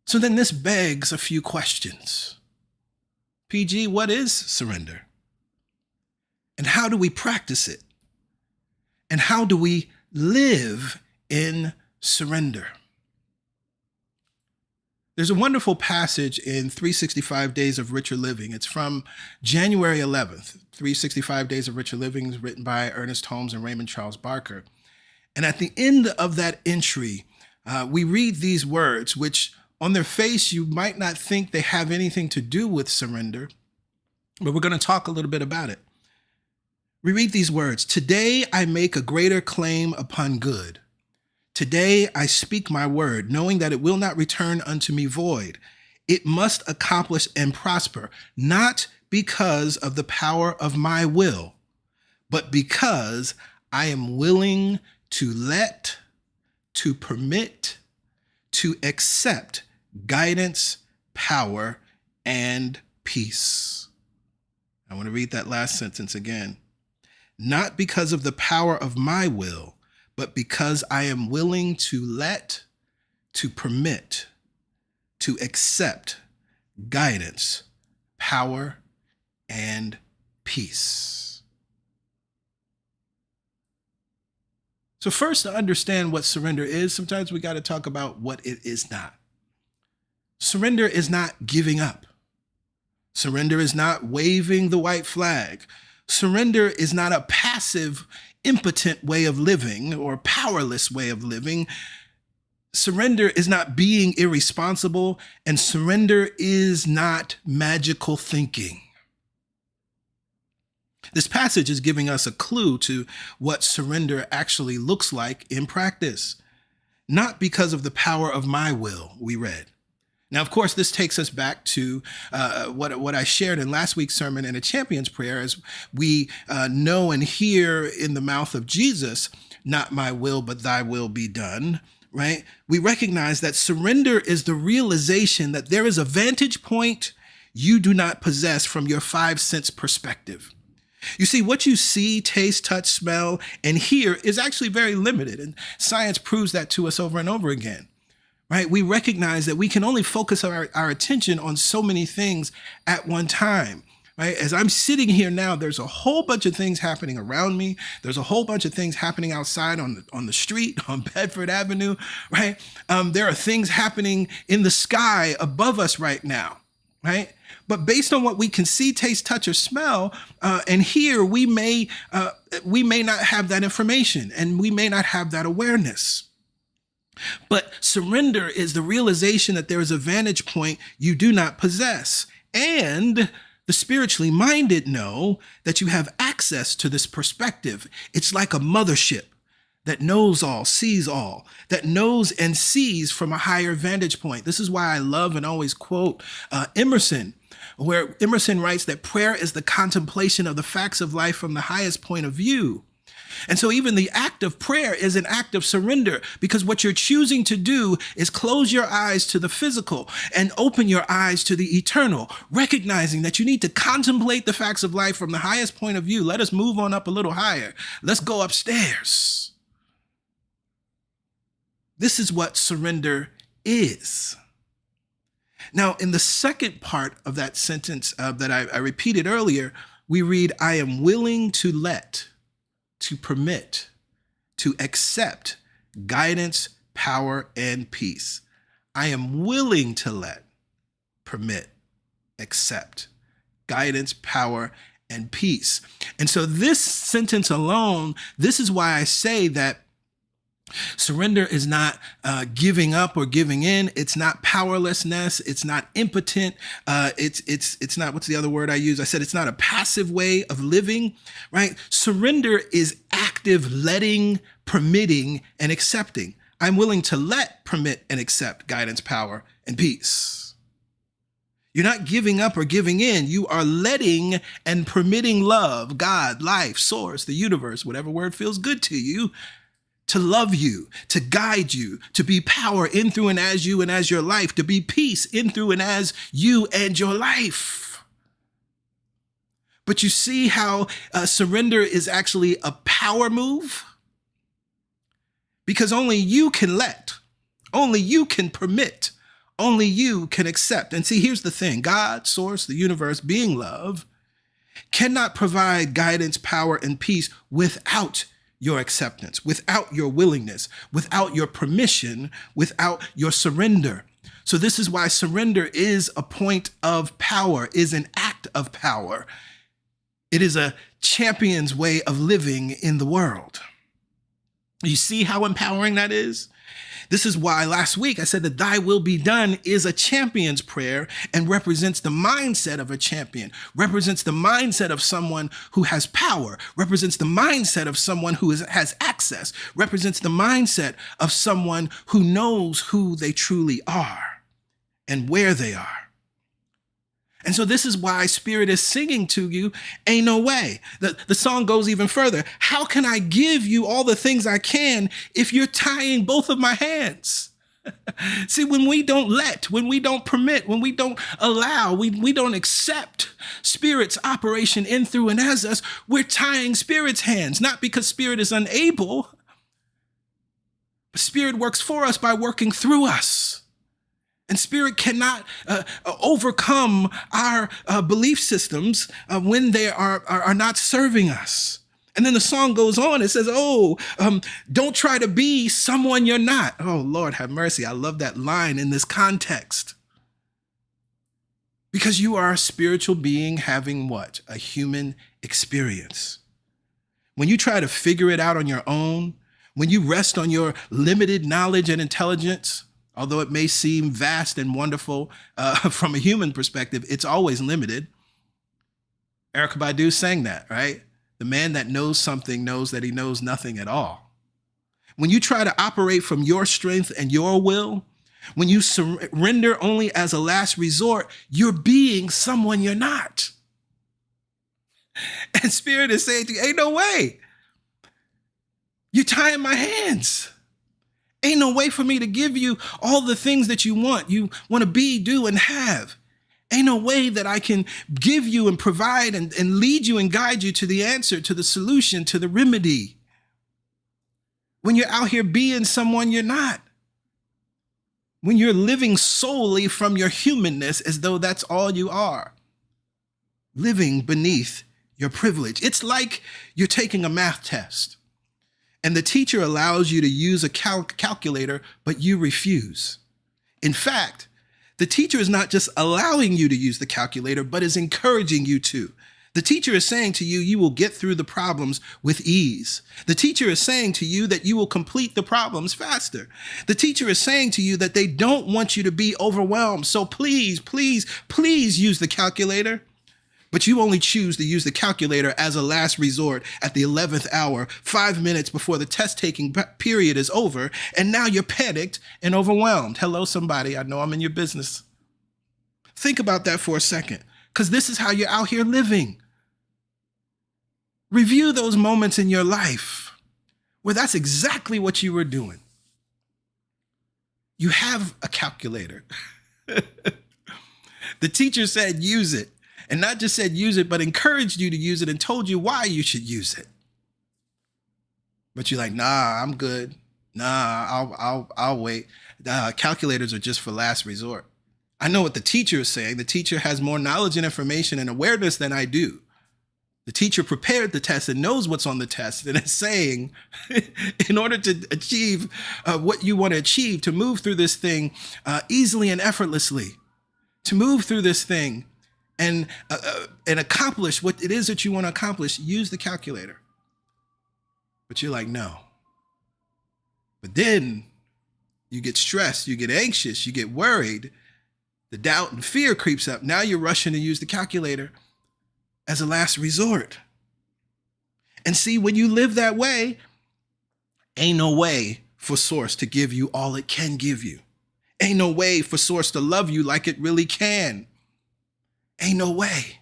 So then this begs a few questions. PG, what is surrender? And how do we practice it? And how do we live in surrender? There's a wonderful passage in 365 Days of Richer Living. It's from January 11th. 365 Days of Richer Living is written by Ernest Holmes and Raymond Charles Barker. And at the end of that entry, we read these words, which on their face, you might not think they have anything to do with surrender, but we're going to talk a little bit about it. We read these words, "Today I make a greater claim upon good. Today I speak my word, knowing that it will not return unto me void. It must accomplish and prosper, not because of the power of my will, but because I am willing to let, to permit, to accept guidance, power, and peace." I want to read that last sentence again. "Not because of the power of my will, but because I am willing to let, to permit, to accept guidance, power, and peace. So first, to understand what surrender is, sometimes we got to talk about what it is not. Surrender is not giving up. Surrender is not waving the white flag. Surrender is not a passive, impotent way of living or powerless way of living. Surrender is not being irresponsible, and surrender is not magical thinking. This passage is giving us a clue to what surrender actually looks like in practice. Not because of the power of my will, we read. Now, of course, this takes us back to what I shared in last week's sermon in a champion's prayer, as we know and hear in the mouth of Jesus, not my will, but thy will be done, right? We recognize that surrender is the realization that there is a vantage point you do not possess from your 5 sense perspective. You see, what you see, taste, touch, smell, and hear is actually very limited, and science proves that to us over and over again. Right? We recognize that we can only focus our attention on so many things at one time. Right? As I'm sitting here now, there's a whole bunch of things happening around me. There's a whole bunch of things happening outside on the street, on Bedford Avenue. Right? There are things happening in the sky above us right now. Right? But based on what we can see, taste, touch, or smell, and hear, we may not have that information, and we may not have that awareness. But surrender is the realization that there is a vantage point you do not possess. And the spiritually minded know that you have access to this perspective. It's like a mothership that knows all, sees all, that knows and sees from a higher vantage point. This is why I love and always quote Emerson, where Emerson writes that prayer is the contemplation of the facts of life from the highest point of view. And so even the act of prayer is an act of surrender, because what you're choosing to do is close your eyes to the physical and open your eyes to the eternal, recognizing that you need to contemplate the facts of life from the highest point of view. Let us move on up a little higher. Let's go upstairs. This is what surrender is. Now, in the second part of that sentence that I repeated earlier, we read, I am willing to let, to permit, to accept guidance, power, and peace. I am willing to let, permit, accept guidance, power, and peace. And so this sentence alone, this is why I say that surrender is not giving up or giving in. It's not powerlessness. It's not impotent. It's not, what's the other word I use? I said it's not a passive way of living, right? Surrender is active letting, permitting, and accepting. I'm willing to let, permit, and accept guidance, power, and peace. You're not giving up or giving in. You are letting and permitting love, God, life, source, the universe, whatever word feels good to you, to love you, to guide you, to be power in, through, and as you and as your life, to be peace in, through, and as you and your life. But you see how surrender is actually a power move? Because only you can let, only you can permit, only you can accept. And see, here's the thing. God, source, the universe, being love, cannot provide guidance, power, and peace without your acceptance, without your willingness, without your permission, without your surrender. So this is why surrender is a point of power, is an act of power. It is a champion's way of living in the world. You see how empowering that is? This is why last week I said that thy will be done is a champion's prayer and represents the mindset of a champion, represents the mindset of someone who has power, represents the mindset of someone who has access, represents the mindset of someone who knows who they truly are and where they are. And so this is why Spirit is singing to you, ain't no way. The song goes even further. How can I give you all the things I can if you're tying both of my hands? See, when we don't let, when we don't permit, when we don't allow, we don't accept Spirit's operation in, through, and as us, we're tying Spirit's hands, not because Spirit is unable, But Spirit works for us by working through us. And Spirit cannot overcome our belief systems when they are not serving us. And then the song goes on. It says, don't try to be someone you're not. Oh, Lord, have mercy. I love that line in this context. Because you are a spiritual being having what? A human experience. When you try to figure it out on your own, when you rest on your limited knowledge and intelligence, although it may seem vast and wonderful from a human perspective, it's always limited. Erykah Badu sang that, right? The man that knows something knows that he knows nothing at all. When you try to operate from your strength and your will, when you surrender only as a last resort, you're being someone you're not. And Spirit is saying to you, ain't no way. You're tying my hands. Ain't no way for me to give you all the things that you want to be, do, and have. Ain't no way that I can give you and provide and lead you and guide you to the answer, to the solution, to the remedy. When you're out here being someone you're not. When you're living solely from your humanness as though that's all you are. Living beneath your privilege. It's like you're taking a math test. And the teacher allows you to use a calculator, but you refuse. In fact, the teacher is not just allowing you to use the calculator, but is encouraging you to. The teacher is saying to you, you will get through the problems with ease. The teacher is saying to you that you will complete the problems faster. The teacher is saying to you that they don't want you to be overwhelmed. So please, please, please use the calculator. But you only choose to use the calculator as a last resort at the 11th hour, 5 minutes before the test-taking period is over, and now you're panicked and overwhelmed. Hello, somebody. I know I'm in your business. Think about that for a second, because this is how you're out here living. Review those moments in your life where that's exactly what you were doing. You have a calculator. The teacher said, use it. And not just said use it, but encouraged you to use it and told you why you should use it. But you're like, nah, I'm good. Nah, I'll wait. Calculators are just for last resort. I know what the teacher is saying. The teacher has more knowledge and information and awareness than I do. The teacher prepared the test and knows what's on the test and is saying, in order to achieve what you want to achieve, to move through this thing easily and effortlessly, to move through this thing and accomplish what it is that you want to accomplish, use the calculator. But you're like, no. But then you get stressed, you get anxious, you get worried. The doubt and fear creeps up. Now you're rushing to use the calculator as a last resort. And see, when you live that way, ain't no way for Source to give you all it can give you. Ain't no way for Source to love you like it really can. Ain't no way.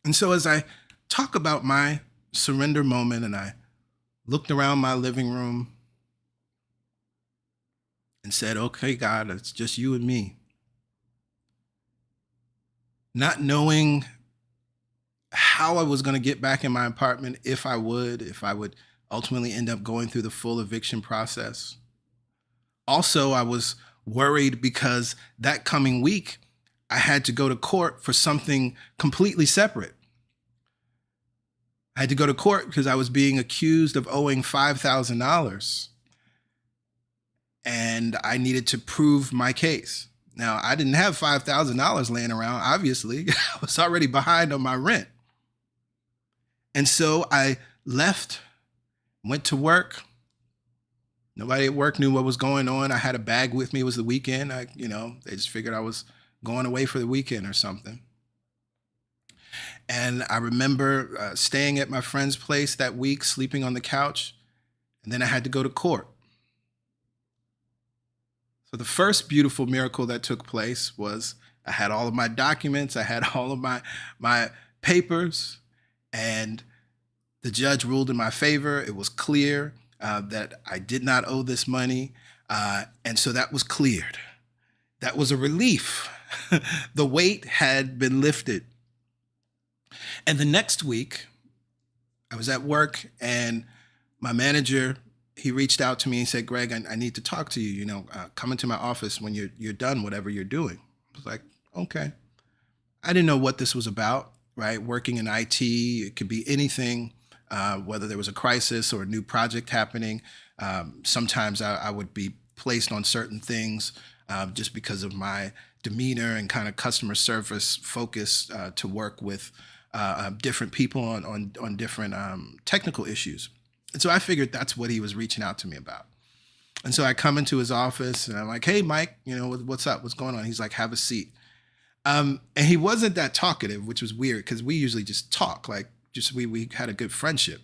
And so as I talk about my surrender moment and I looked around my living room and said, okay, God, it's just you and me. Not knowing how I was going to get back in my apartment, if I would ultimately end up going through the full eviction process. Also, I was worried because that coming week, I had to go to court for something completely separate. I had to go to court because I was being accused of owing $5,000. And I needed to prove my case. Now, I didn't have $5,000 laying around, obviously. I was already behind on my rent. And so I left, went to work. Nobody at work knew what was going on. I had a bag with me. It was the weekend. They just figured I was going away for the weekend or something. And I remember staying at my friend's place that week, sleeping on the couch. And then I had to go to court. So the first beautiful miracle that took place was I had all of my documents. I had all of my papers. And the judge ruled in my favor. It was clear that I did not owe this money. And so that was cleared. That was a relief. The weight had been lifted. And the next week, I was at work and my manager, he reached out to me and said, Greg, I need to talk to you. Come into my office when you're done, whatever you're doing. I was like, okay. I didn't know what this was about, right? Working in IT, it could be anything, whether there was a crisis or a new project happening. Sometimes I would be placed on certain things just because of my demeanor and kind of customer service focus to work with different people on different technical issues. And so I figured that's what he was reaching out to me about. And so I come into his office and I'm like, hey, Mike, what's up? What's going on? He's like, have a seat. And he wasn't that talkative, which was weird because we usually just talk, we had a good friendship.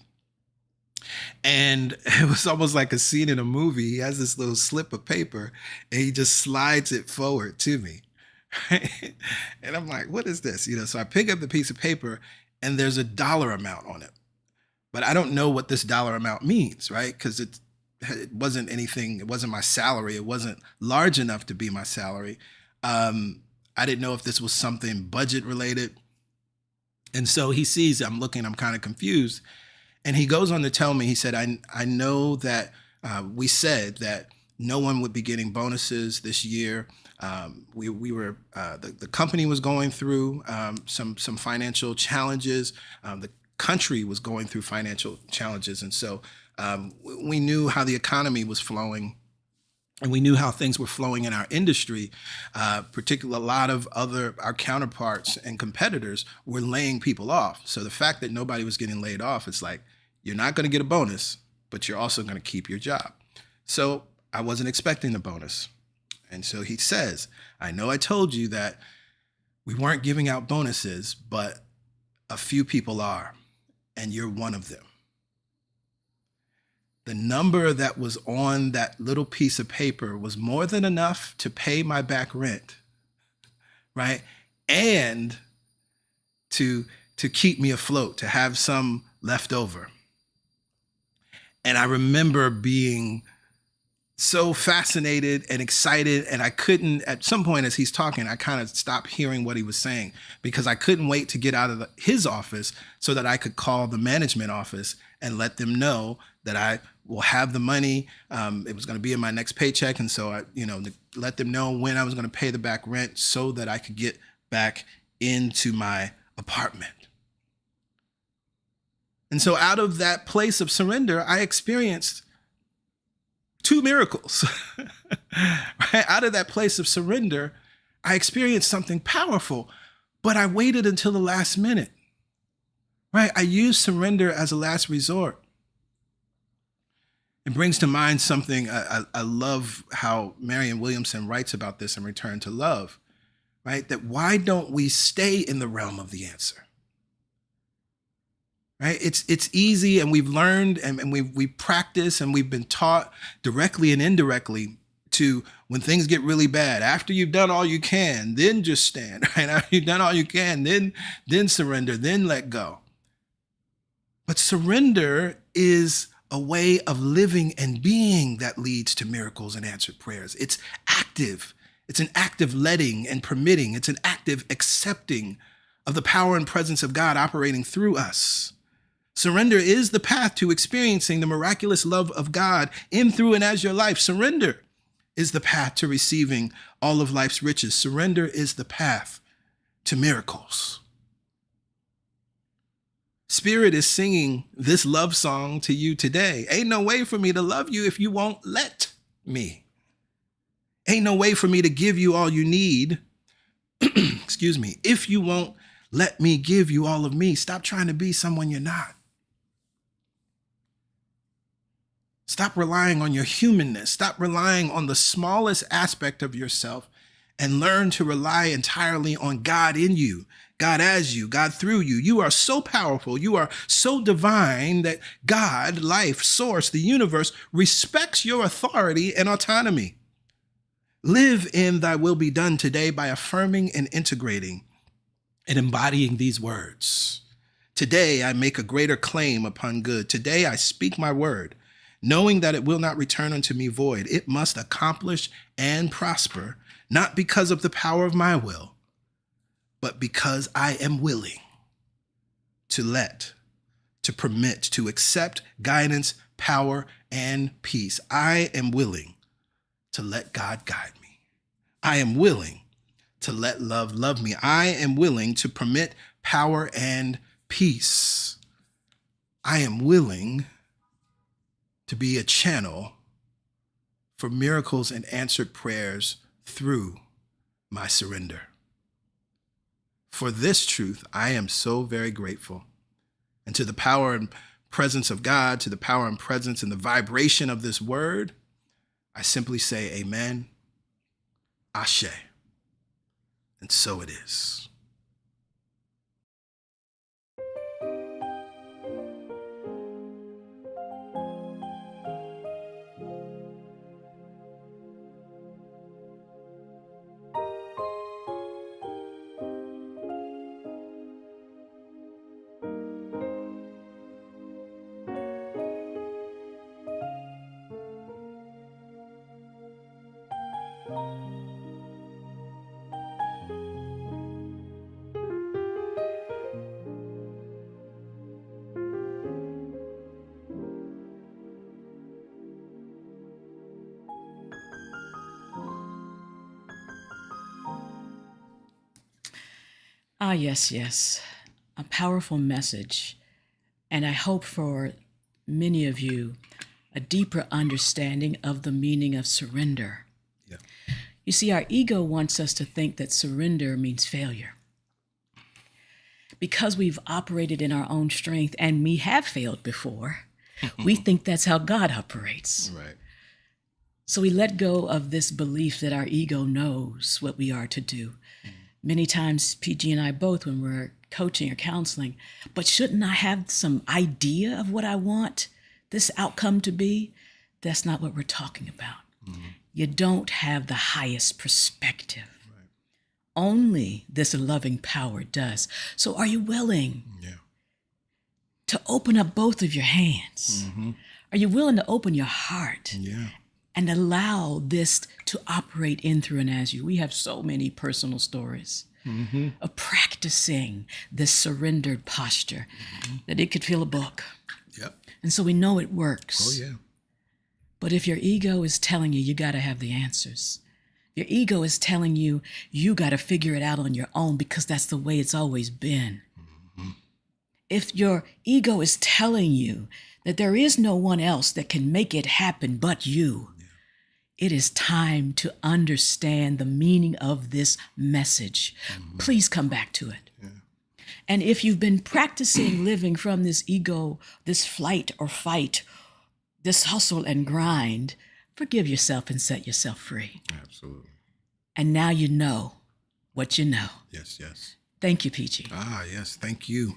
And it was almost like a scene in a movie. He has this little slip of paper and he just slides it forward to me. Right? And I'm like, what is this? So I pick up the piece of paper and there's a dollar amount on it. But I don't know what this dollar amount means, right? Because it wasn't anything, it wasn't my salary. It wasn't large enough to be my salary. I didn't know if this was something budget related. And so he sees I'm looking, I'm kind of confused. And he goes on to tell me, he said, I know that we said that no one would be getting bonuses this year. The company was going through some financial challenges. The country was going through financial challenges. And so we knew how the economy was flowing. And we knew how things were flowing in our industry. Particularly, a lot of our counterparts and competitors were laying people off. So the fact that nobody was getting laid off, it's like, you're not going to get a bonus, but you're also going to keep your job. So I wasn't expecting the bonus. And so he says, I know I told you that we weren't giving out bonuses, but a few people are, and you're one of them. The number that was on that little piece of paper was more than enough to pay my back rent, right? And to keep me afloat, to have some left over. And I remember being so fascinated and excited, and I couldn't, at some point as he's talking, I kind of stopped hearing what he was saying because I couldn't wait to get out of his office so that I could call the management office and let them know that I will have the money. It was going to be in my next paycheck. And so let them know when I was going to pay the back rent so that I could get back into my apartment. And so out of that place of surrender, I experienced 2 miracles. Right? Out of that place of surrender, I experienced something powerful, but I waited until the last minute. Right? I used surrender as a last resort. It brings to mind something, I love how Marianne Williamson writes about this in Return to Love, right? That why don't we stay in the realm of the answer? Right? It's easy, and we've learned and we practice and we've been taught directly and indirectly to, when things get really bad, after you've done all you can, then just stand, right? After you've done all you can, then surrender, then let go. But surrender is a way of living and being that leads to miracles and answered prayers. It's active. It's an active letting and permitting. It's an active accepting of the power and presence of God operating through us. Surrender is the path to experiencing the miraculous love of God in, through, and as your life. Surrender is the path to receiving all of life's riches. Surrender is the path to miracles. Spirit is singing this love song to you today. Ain't no way for me to love you if you won't let me. Ain't no way for me to give you all you need, excuse me, if you won't let me give you all of me. Stop trying to be someone you're not. Stop relying on your humanness. Stop relying on the smallest aspect of yourself and learn to rely entirely on God in you, God as you, God through you. You are so powerful. You are so divine that God, life, source, the universe, respects your authority and autonomy. Live in thy will be done today by affirming and integrating and embodying these words. Today, I make a greater claim upon good. Today, I speak my word, knowing that it will not return unto me void. It must accomplish and prosper, not because of the power of my will, but because I am willing to let, to permit, to accept guidance, power, and peace. I am willing to let God guide me. I am willing to let love love me. I am willing to permit power and peace. I am willing to be a channel for miracles and answered prayers through my surrender. For this truth, I am so very grateful. And to the power and presence of God, to the power and presence and the vibration of this word, I simply say amen, ashe, and so it is.
Ah, yes, yes. A powerful message. And I hope for many of you a deeper understanding of the meaning of surrender.
Yeah.
You see, our ego wants us to think that surrender means failure. Because we've operated in our own strength and we have failed before, we think that's how God operates.
Right.
So we let go of this belief that our ego knows what we are to do. Many times, PG and I both, when we're coaching or counseling, but shouldn't I have some idea of what I want this outcome to be? That's not what we're talking about. You don't have the highest perspective.
Right.
Only this loving power does. So are you willing to open up both of your hands? Are you willing to open your heart and allow this to operate in, through, and as you? We have so many personal stories of practicing this surrendered posture that it could fill a book.
Yep.
And so we know it works.
Oh, yeah.
But if your ego is telling you, you got to have the answers. Your ego is telling you, you got to figure it out on your own because that's the way it's always been. If your ego is telling you that there is no one else that can make it happen but you, it is time to understand the meaning of this message. Please come back to it. And if you've been practicing living from this ego, this flight or fight, this hustle and grind, forgive yourself and set yourself free.
Absolutely.
And now you know what you know.
Yes, yes.
Thank you, PG.
Ah, yes. Thank you.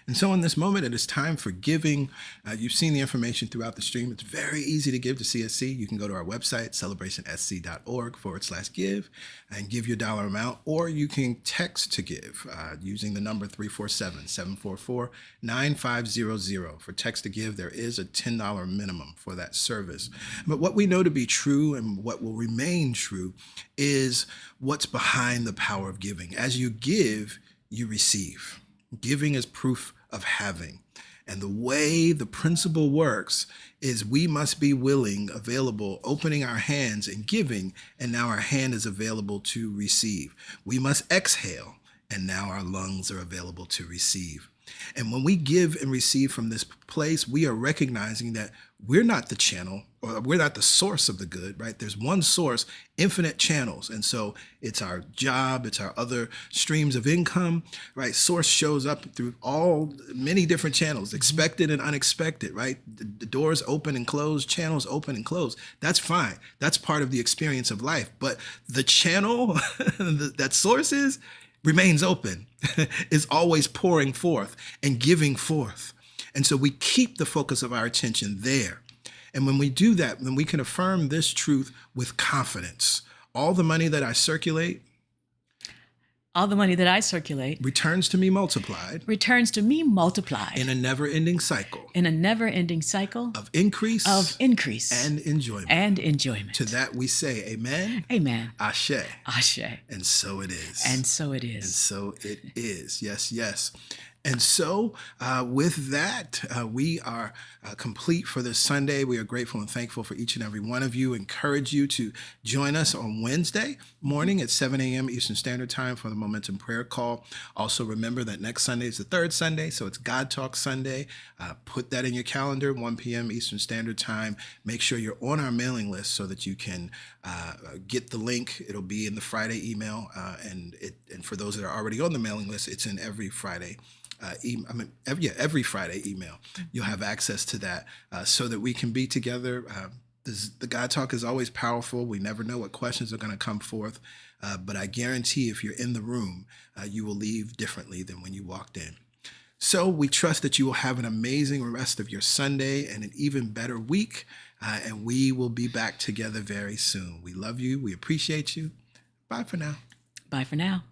And so in this moment, it is time for giving. You've seen the information throughout the stream. It's very easy to give to CSC. You can go to our website, celebratationsc.org/give, and give your dollar amount, or you can text to give using the number 347-744-9500. For text to give, there is a $10 minimum for that service. But what we know to be true and what will remain true is what's behind the power of giving. As you give, you receive. Giving is proof of having. And the way the principle works is we must be willing, available, opening our hands and giving, and now our hand is available to receive. We must exhale, and now our lungs are available to receive. And when we give and receive from this place, we are recognizing that we're not the channel, or we're not the source of the good, right? There's one source, infinite channels. And so it's our job, it's our other streams of income, right? Source shows up through many different channels, expected and unexpected, right? The doors open and close, channels open and close. That's fine. That's part of the experience of life. But the channel that source remains open, is always pouring forth and giving forth. And so we keep the focus of our attention there. And when we do that, then we can affirm this truth with confidence. All the money that I circulate returns to me multiplied in a never-ending cycle of increase and enjoyment. To that we say amen. Ashe. And so it is.
And so it is.
And so it is. Yes, yes. And so, with that, we are complete for this Sunday. We are grateful and thankful for each and every one of you. Encourage you to join us on Wednesday morning at 7 a.m. Eastern Standard Time for the Momentum Prayer Call. Also, remember that next Sunday is the third Sunday, so it's God Talk Sunday. Put that in your calendar, 1 p.m. Eastern Standard Time. Make sure you're on our mailing list so that you can get the link. It'll be in the Friday email, and for those that are already on the mailing list, it's in every Friday. Every Friday email. You'll have access to that so that we can be together. The God Talk is always powerful. We never know what questions are going to come forth, but I guarantee if you're in the room, you will leave differently than when you walked in. So we trust that you will have an amazing rest of your Sunday and an even better week, and we will be back together very soon. We love you. We appreciate you. Bye for now.
Bye for now.